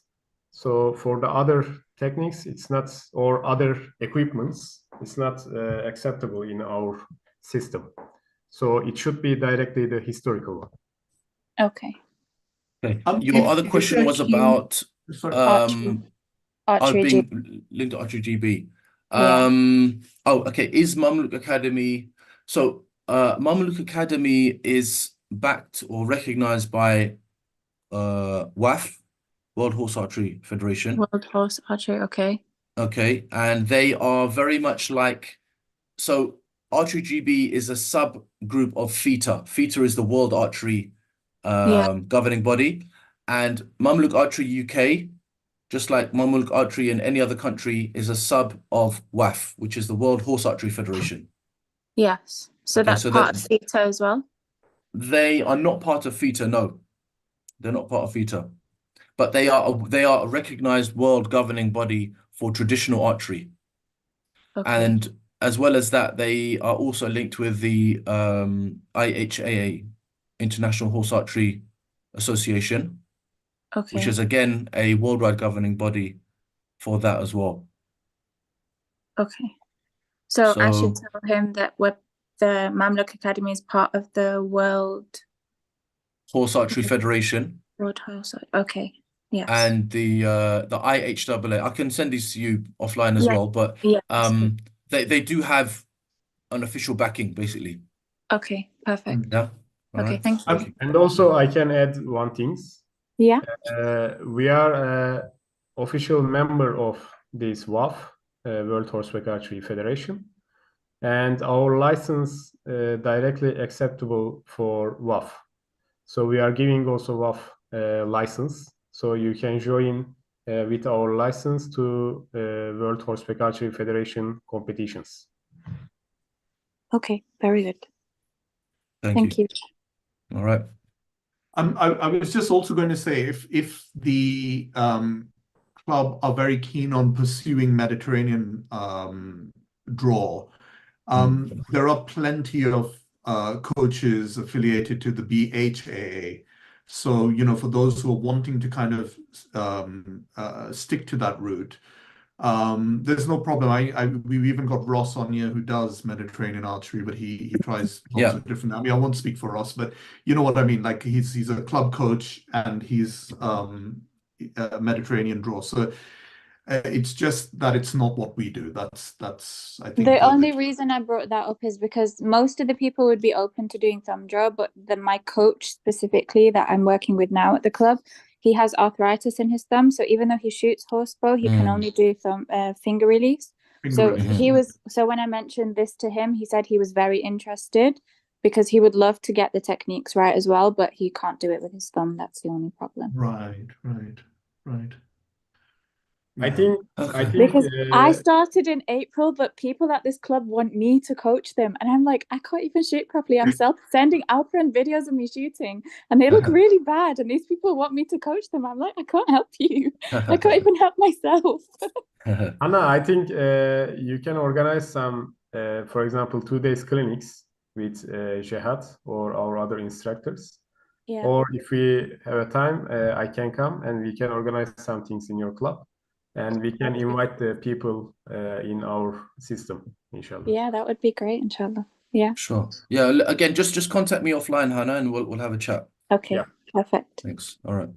So for the other techniques, it's not, or other equipments, it's not acceptable in our system. So it should be directly the historical one. Okay. Your other question was about Archery being linked to Archery GB. Okay. Is Mamluk Academy? So Mamluk Academy is backed or recognized by WAF, World Horse Archery Federation. World Horse Archery, okay. Okay, and they are very much like, so Archery GB is a subgroup of FITA. FITA is the World Archery governing body, and Mamluk Archery UK, just like Mamluk Archery in any other country, is a sub of WAF, which is the World Horse Archery Federation. Yes, so Okay, that's so part of FITA as well? They are not part of FITA, no. They're not part of FITA. But they are a recognized world governing body for traditional archery. Okay. And as well as that, they are also linked with the IHAA, International Horse Archery Association, Okay. which is again a worldwide governing body for that as well. Okay. So I should tell him that the Mamluk Academy is part of the World Horse Archery Federation. World Horse. Okay. Yes. And the IHAA. I can send these to you offline as well, but they do have an official backing, basically. Okay, perfect. Yeah. Okay, thank you. And also, I can add one thing. Yeah. We are an official member of this WAF, World Horseback Archery Federation, and our license directly acceptable for WAF. So we are giving also WAF license, so you can join with our license to World Horseback Archery Federation competitions. Okay, very good. Thank you. All right. I was just also going to say, if the club are very keen on pursuing Mediterranean draw, there are plenty of coaches affiliated to the BHAA. So, for those who are wanting to kind of stick to that route, There's no problem. We've even got Ross on here who does Mediterranean archery, but he tries lots Yeah. of different. I mean, I won't speak for Ross, but you know what I mean. Like he's a club coach and he's a Mediterranean draw. So it's just that it's not what we do. That's I think The only reason I brought that up is because most of the people would be open to doing thumb draw, but my coach specifically that I'm working with now at the club, he has arthritis in his thumb. So even though he shoots horsebow, he can only do finger release. So when I mentioned this to him, he said he was very interested because he would love to get the techniques right as well, but he can't do it with his thumb. That's the only problem. Right. I think because I started in April, but people at this club want me to coach them, and I'm like, I can't even shoot properly. I'm sending Alperen videos of me shooting, and they look really bad. And these people want me to coach them. I'm like, I can't help you. I can't even help myself. Anna, I think you can organize some, for example, 2 days clinics with Jihad or our other instructors. Yeah. Or if we have a time, I can come and we can organize some things in your club. And we can invite the people in our system, inshallah. Yeah, that would be great, inshallah. Yeah. Sure. Yeah. Again, just contact me offline, Hannah, and we'll have a chat. Okay. Perfect. Thanks. All right.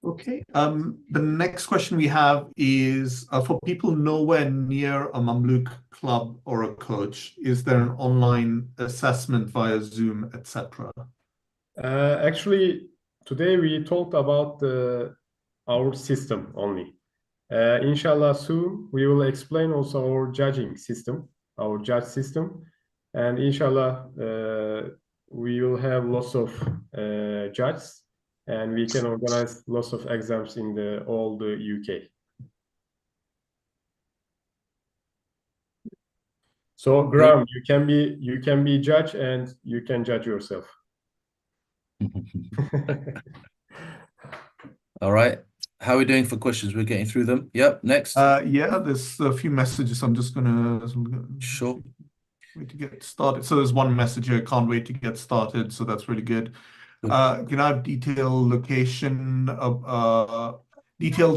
Okay. The next question we have is for people nowhere near a Mamluk club or a coach, is there an online assessment via Zoom, etc.? Actually, today we talked about our system only. Inshallah, soon we will explain also our judging system, our judge system, and inshallah we will have lots of judges, and we can organize lots of exams in all the UK. So Graham, you can be judge and you can judge yourself. All right. How are we doing for questions? We're getting through them. Yep. Next. Yeah, there's a few messages. I'm just gonna sure wait to get started. So there's one message here. Can't wait to get started. So that's really good. Can I have details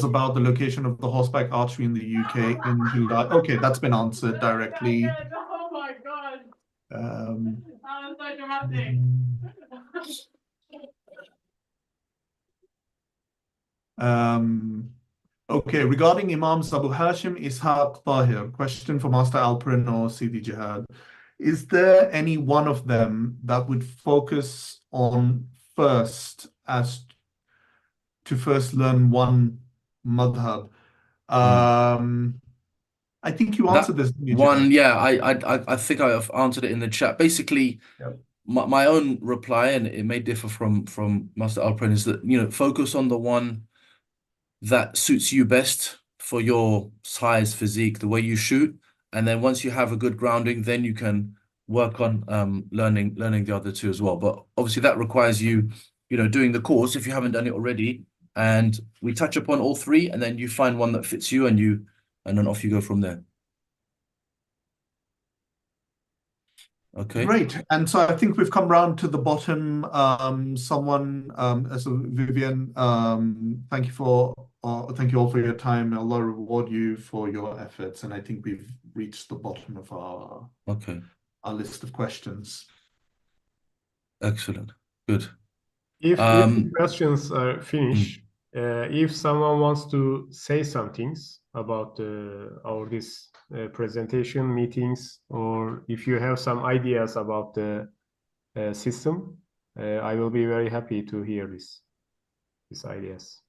about the location of the horseback archery in the UK in July? Okay, that's been answered directly. Oh my God. That was so dramatic. Okay, regarding Imams Abu Hashim, Ishaq, Tahir, question for Master Alperen or Sidi Jihad. Is there any one of them that would focus on first as to first learn one madhab? I think you answered this. One, yeah, I think I've answered it in the chat. Basically, my own reply, and it may differ from Master Alperen, is that, focus on the one that suits you best for your size, physique, the way you shoot. And then once you have a good grounding, then you can work on learning the other two as well. But obviously that requires you, doing the course if you haven't done it already. And we touch upon all three, and then you find one that fits you, and then off you go from there. Okay. Great. And so I think we've come round to the bottom. Someone, Vivian, thank you all for your time. Allah reward you for your efforts. And I think we've reached the bottom of our list of questions. Excellent. Good. If the questions are finished, if someone wants to say some things about this presentation meetings, or if you have some ideas about the system, I will be very happy to hear these ideas.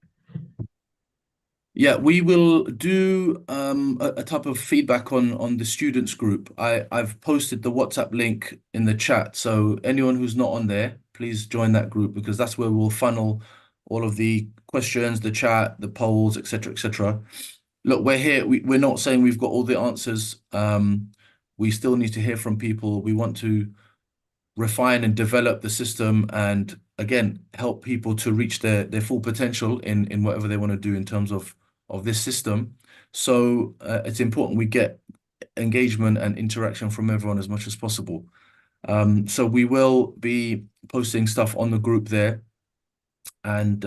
Yeah, we will do a type of feedback on the students group. I've posted the WhatsApp link in the chat, so anyone who's not on there, please join that group, because that's where we'll funnel all of the questions, the chat, the polls, etc., etc. Look, we're here. We're not saying we've got all the answers. We still need to hear from people. We want to refine and develop the system, and again, help people to reach their full potential in whatever they want to do in terms of this system. So it's important we get engagement and interaction from everyone as much as possible. So we will be posting stuff on the group there, and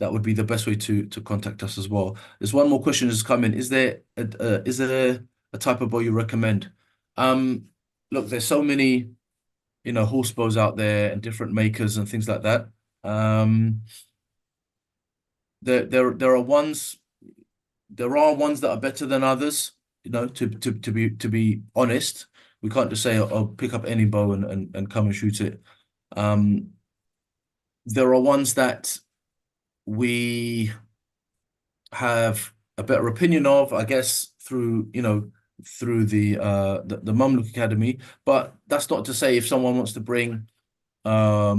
that would be the best way to contact us as well. There's one more question that's come in. Is there a type of bow you recommend? Look, there's so many, horse bows out there and different makers and things like that. There are ones that are better than others, to be honest. We can't just say, "Oh, pick up any bow and come and shoot it." There are ones that we have a better opinion of, I guess, through the Mamluk Academy. But that's not to say if someone wants to bring a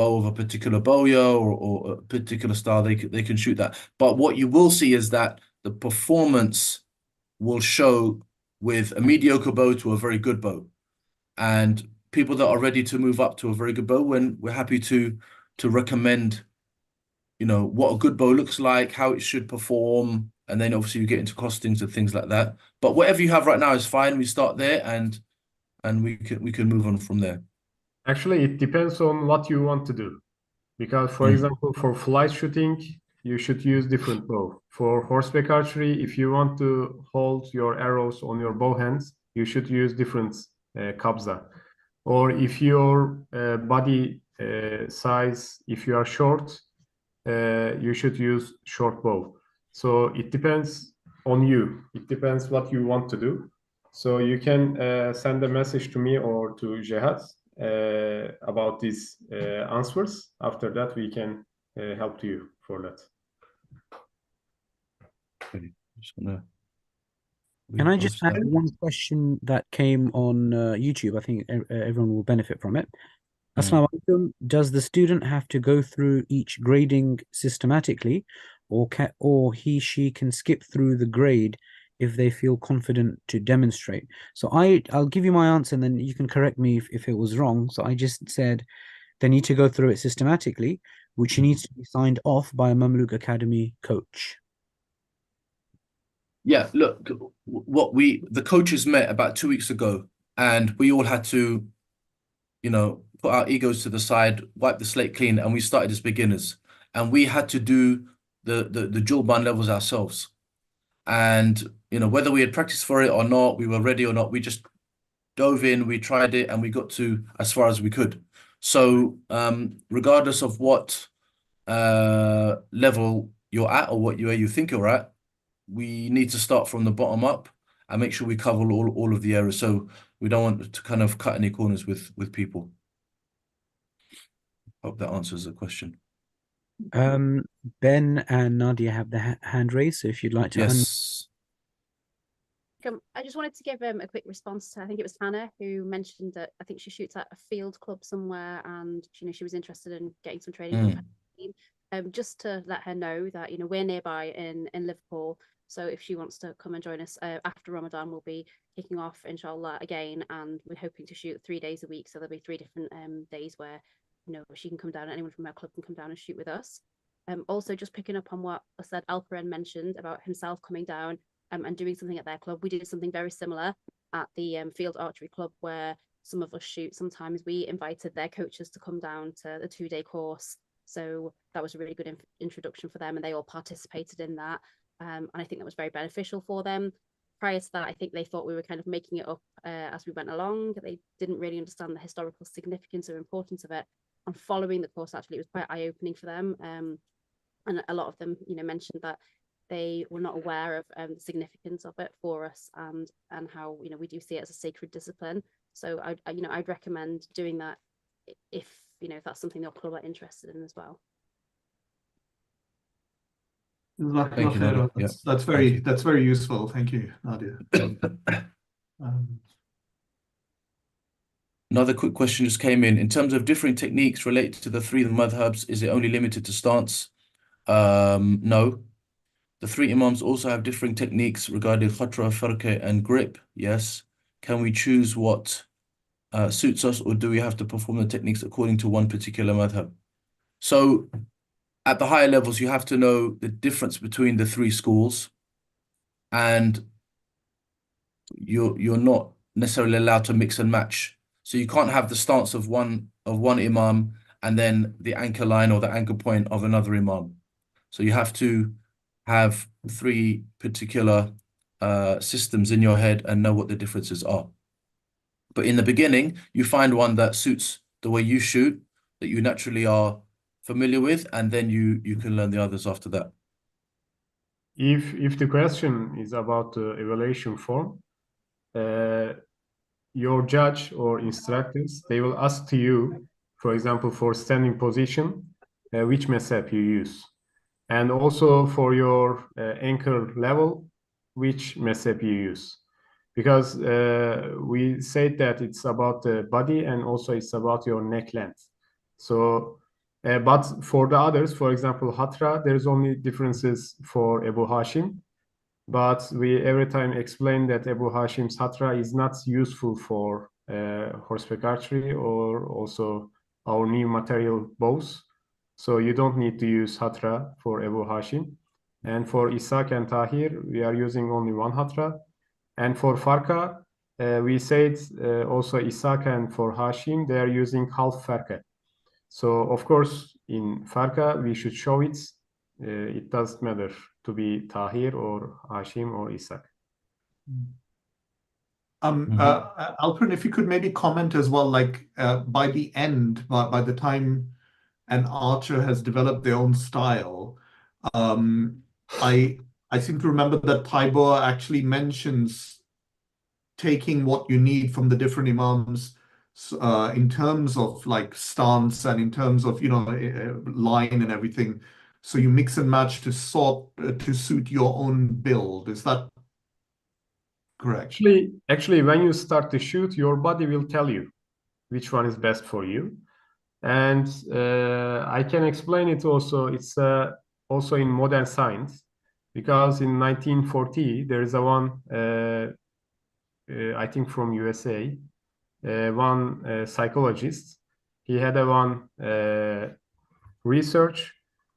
bow of a particular bowyer or a particular style, they can shoot that. But what you will see is that the performance will show with a mediocre bow to a very good bow, and people that are ready to move up to a very good bow, when we're happy to recommend, what a good bow looks like, how it should perform, and then obviously you get into costings and things like that. But whatever you have right now is fine. We start there and we can move on from there. Actually, it depends on what you want to do. Because, for example, for flight shooting, you should use different bow. For horseback archery, if you want to hold your arrows on your bow hands, you should use different kabza. Or if your body size, if you are short, you should use short bow. So it depends on you. It depends what you want to do. So you can send a message to me or to Jihad about these answers. After that, we can help you for that. Can I just add one question that came on YouTube? I think everyone will benefit from it. Assalamu alaikum. Does the student have to go through each grading systematically, or she can skip through the grade if they feel confident to demonstrate? So I'll give you my answer and then you can correct me if it was wrong. So I just said they need to go through it systematically, which needs to be signed off by a Mamluk Academy coach. Yeah, look, the coaches met about 2 weeks ago, and we all had to, put our egos to the side, wipe the slate clean, and we started as beginners. And we had to do the Julban levels ourselves. And, whether we had practiced for it or not, we were ready or not, we just dove in, we tried it, and we got to as far as we could. So regardless of what level you're at or where you think you're at, we need to start from the bottom up and make sure we cover all of the areas. So we don't want to kind of cut any corners with people. Hope that answers the question. Ben and Nadia have the hand raised, so if you'd like to. Yes. I just wanted to give a quick response to, I think it was Hannah who mentioned that I think she shoots at a field club somewhere, and she was interested in getting some training from her team. Just to let her know that we're nearby in Liverpool, so if she wants to come and join us after Ramadan, we'll be kicking off inshallah again, and we're hoping to shoot 3 days a week, so there'll be 3 different days where she can come down, and anyone from our club can come down and shoot with us. Also, just picking up on what Ustad Alperen mentioned about himself coming down and doing something at their club. We did something very similar at the field archery club, where some of us shoot. Sometimes we invited their coaches to come down to the 2-day course. So that was a really good introduction for them, and they all participated in that. And I think that was very beneficial for them. Prior to that, I think they thought we were kind of making it up as we went along. They didn't really understand the historical significance or importance of it. And following the course, actually, it was quite eye-opening for them. And a lot of them, mentioned that they were not aware of the significance of it for us, and how we do see it as a sacred discipline. So I'd recommend doing that if that's something your club are interested in as well. Thank you, Nadia. That's very useful. Thank you, Nadia. Another quick question just came in. In terms of differing techniques related to the 3 madhabs, is it only limited to stance? No. The 3 imams also have differing techniques regarding khatra, farqa, and grip. Yes. Can we choose what suits us, or do we have to perform the techniques according to one particular madhab? So at the higher levels, you have to know the difference between the 3 schools, and you're not necessarily allowed to mix and match. So you can't have the stance of one imam and then the anchor line or the anchor point of another imam. So you have to have three particular systems in your head and know what the differences are. But in the beginning, you find one that suits the way you shoot, that you naturally are familiar with, and then you can learn the others after that. If the question is about the evaluation form, your judge or instructors, they will ask to you, for example, for standing position, which method you use. And also for your anchor level, which method you use. Because we said that it's about the body and also it's about your neck length. So, but for the others, for example, Hatra, there's only differences for Abu Hashim. But we every time explain that Abu Hashim's Hatra is not useful for horseback archery or also our new material bows. So you don't need to use Hatra for Abu Hashim. And for Ishaq and Tahir, we are using only one Hatra. And for Farka, we said also Ishaq and for Hashim, they are using half Farka. So of course, in Farka, we should show it. It doesn't matter to be Tahir or Hashim or Ishaq. Alpern, if you could maybe comment as well, like by the end, by the time an archer has developed their own style, I seem to remember that Tibor actually mentions taking what you need from the different imams in terms of like stance and in terms of, you know, line and everything. So you mix and match to suit your own build. Is that correct? Actually, when you start to shoot, your body will tell you which one is best for you. And I can explain it also. It's also in modern science, because in 1940 there is a one I think from USA, one psychologist. He had a one research,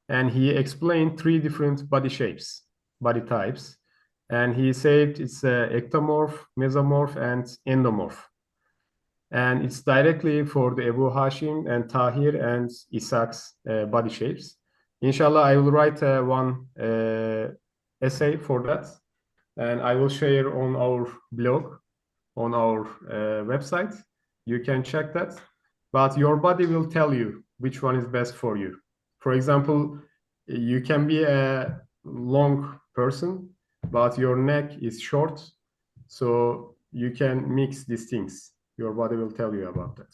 and he explained 3 different body shapes, body types, and he said it's ectomorph, mesomorph, and endomorph. And it's directly for the Abu Hashim and Tahir and Ishaq's body shapes. Inshallah, I will write one essay for that, and I will share on our blog, on our website. You can check that, but your body will tell you which one is best for you. For example, you can be a long person, but your neck is short, so you can mix these things. Your body will tell you about that.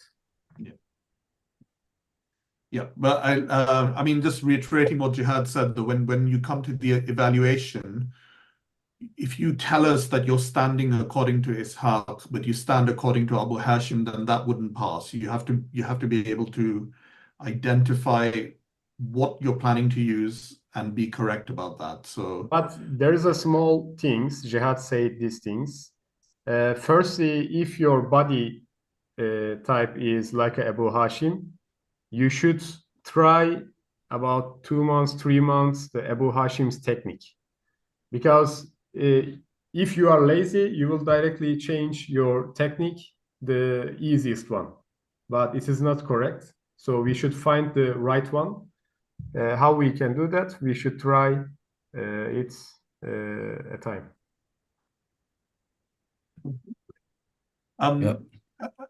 Yeah, but I mean, just reiterating what Jihad said, though, when you come to the evaluation, if you tell us that you're standing according to Ishaq, but you stand according to Abu Hashim, then that wouldn't pass. You have to be able to identify what you're planning to use and be correct about that. So, but there is a small things. Jihad said these things. Firstly, if your body type is like Abu Hashim, you should try about 2 months, 3 months the Abu Hashim's technique, because if you are lazy, you will directly change your technique, the easiest one, but it is not correct. So we should find the right one. How we can do that? We should try it a time.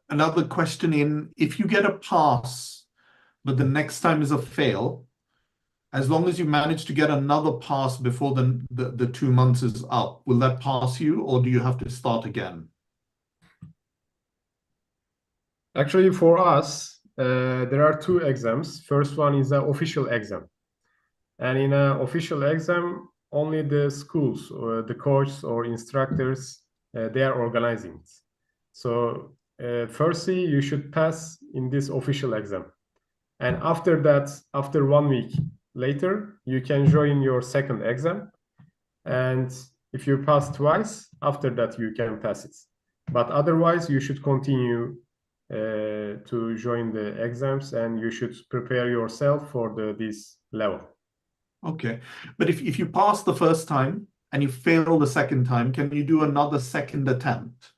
Another question if you get a pass, but the next time is a fail, as long as you manage to get another pass before the 2 months is up, will that pass you, or do you have to start again? Actually, for us, there are 2 exams. First one is the official exam. And in an official exam, only the schools or the coaches or instructors, they are organizing it. So firstly, you should pass in this official exam. And after that, after 1 week later, you can join your second exam. And if you pass twice, after that, you can pass it. But otherwise, you should continue to join the exams, and you should prepare yourself for this level. Okay. But if you pass the first time and you fail the second time, can you do another second attempt?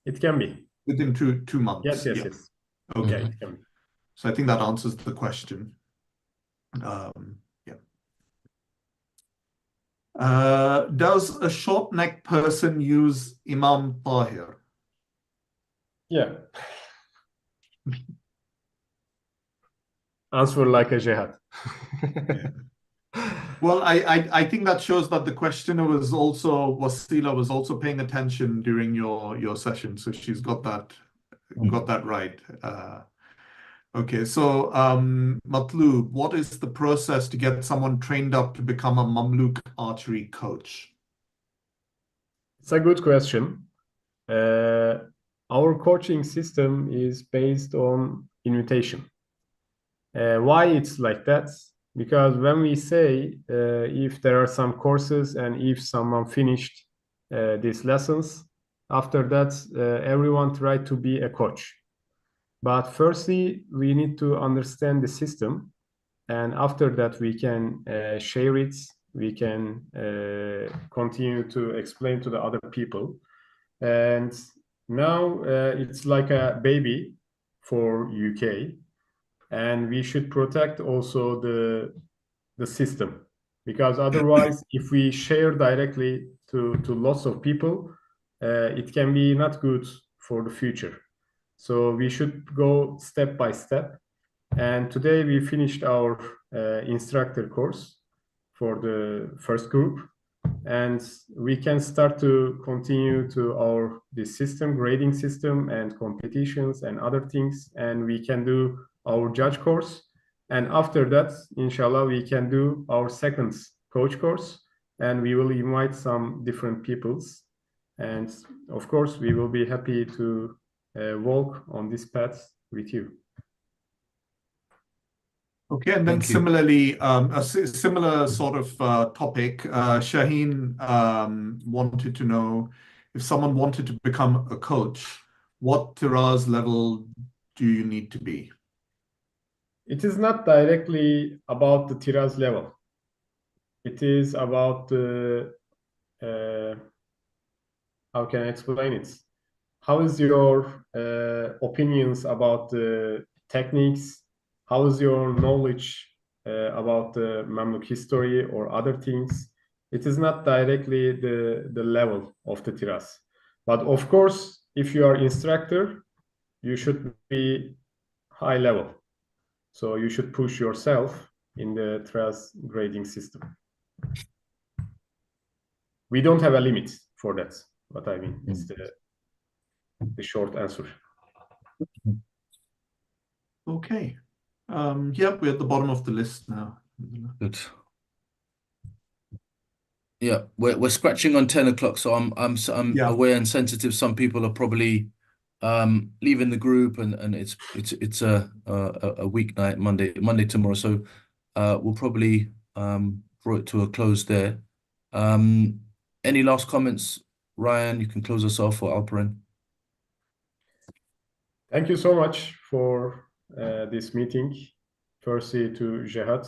It can be. Within two months? Yes. Okay. Yeah, it can be. So I think that answers the question. Does a short neck person use Imam Tahir? Yeah. Answer like a jihad. Well, I think that shows that the questioner was also, Wasila was also paying attention during your session, so she's got that right. Okay, so Matlub, what is the process to get someone trained up to become a Mamluk archery coach? It's a good question. Our coaching system is based on invitation. Why it's like that? Because when we say if there are some courses and if someone finished these lessons, after that everyone tried to be a coach. But firstly, we need to understand the system, and after that we can share it. We can continue to explain to the other people. And now it's like a baby for UK, and we should protect also the system, because otherwise if we share directly to lots of people, it can be not good for the future. So we should go step by step. And today we finished our instructor course for the first group, and we can start to continue to our this system, grading system and competitions and other things, and we can do our judge course. And after that, inshallah, we can do our second coach course, and we will invite some different peoples. And of course, we will be happy to walk on this path with you. Okay, and then similarly, a similar sort of topic, Shaheen wanted to know if someone wanted to become a coach, what Tiraz level do you need to be? It is not directly about the Tiraz level. It is about the, how can I explain it? How is your opinions about the techniques? How is your knowledge about the Mamluk history or other things? It is not directly the level of the Tiraz. But of course, if you are instructor, you should be high level. So you should push yourself in the Tiraz grading system. We don't have a limit for that. What I mean is the short answer. Okay. Yeah, we're at the bottom of the list now. Good. Yeah, we're scratching on 10 o'clock, so I'm aware and sensitive. Some people are probably leaving the group, and it's a weeknight, Monday tomorrow. So we'll probably draw it to a close there. Any last comments, Ryan? You can close us off, or Alperen. Thank you so much for this meeting. Firstly to Jihad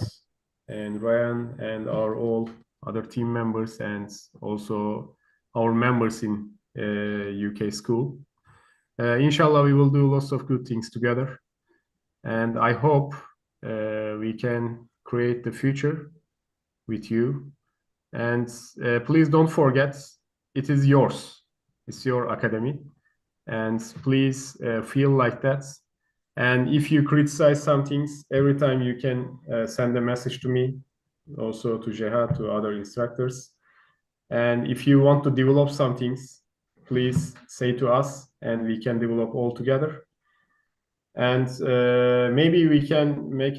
and Ryan and our all other team members, and also our members in UK school. Inshallah, we will do lots of good things together. And I hope we can create the future with you. And please don't forget, it is yours. It's your academy. And please feel like that. And if you criticize some things, every time you can send a message to me, also to Jihad, to other instructors. And if you want to develop some things, please say to us, and we can develop all together. And maybe we can make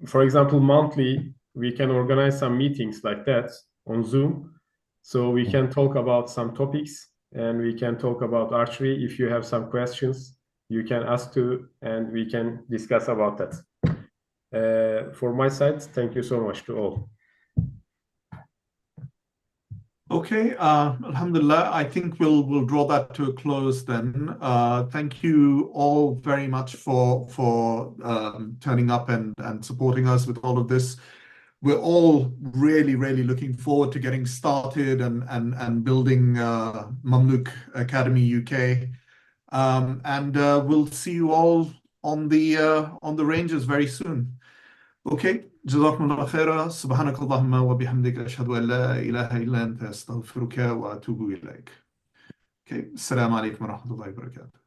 for example, monthly, we can organize some meetings like that on Zoom. So we can talk about some topics, and we can talk about archery. If you have some questions, you can ask to, and we can discuss about that. For my side, thank you so much to all. Okay, Alhamdulillah, I think we'll draw that to a close then. Thank you all very much for turning up and supporting us with all of this. We're all really looking forward to getting started and building Mamluk Academy UK. And we'll see you all on the ranges very soon. Okay, جزاكم الله خيرا. سبحانك اللهم وبحمدك أشهد أن لا إله إلا أنت أستغفرك وأتوب إليك. Okay, السلام عليكم ورحمة الله وبركاته.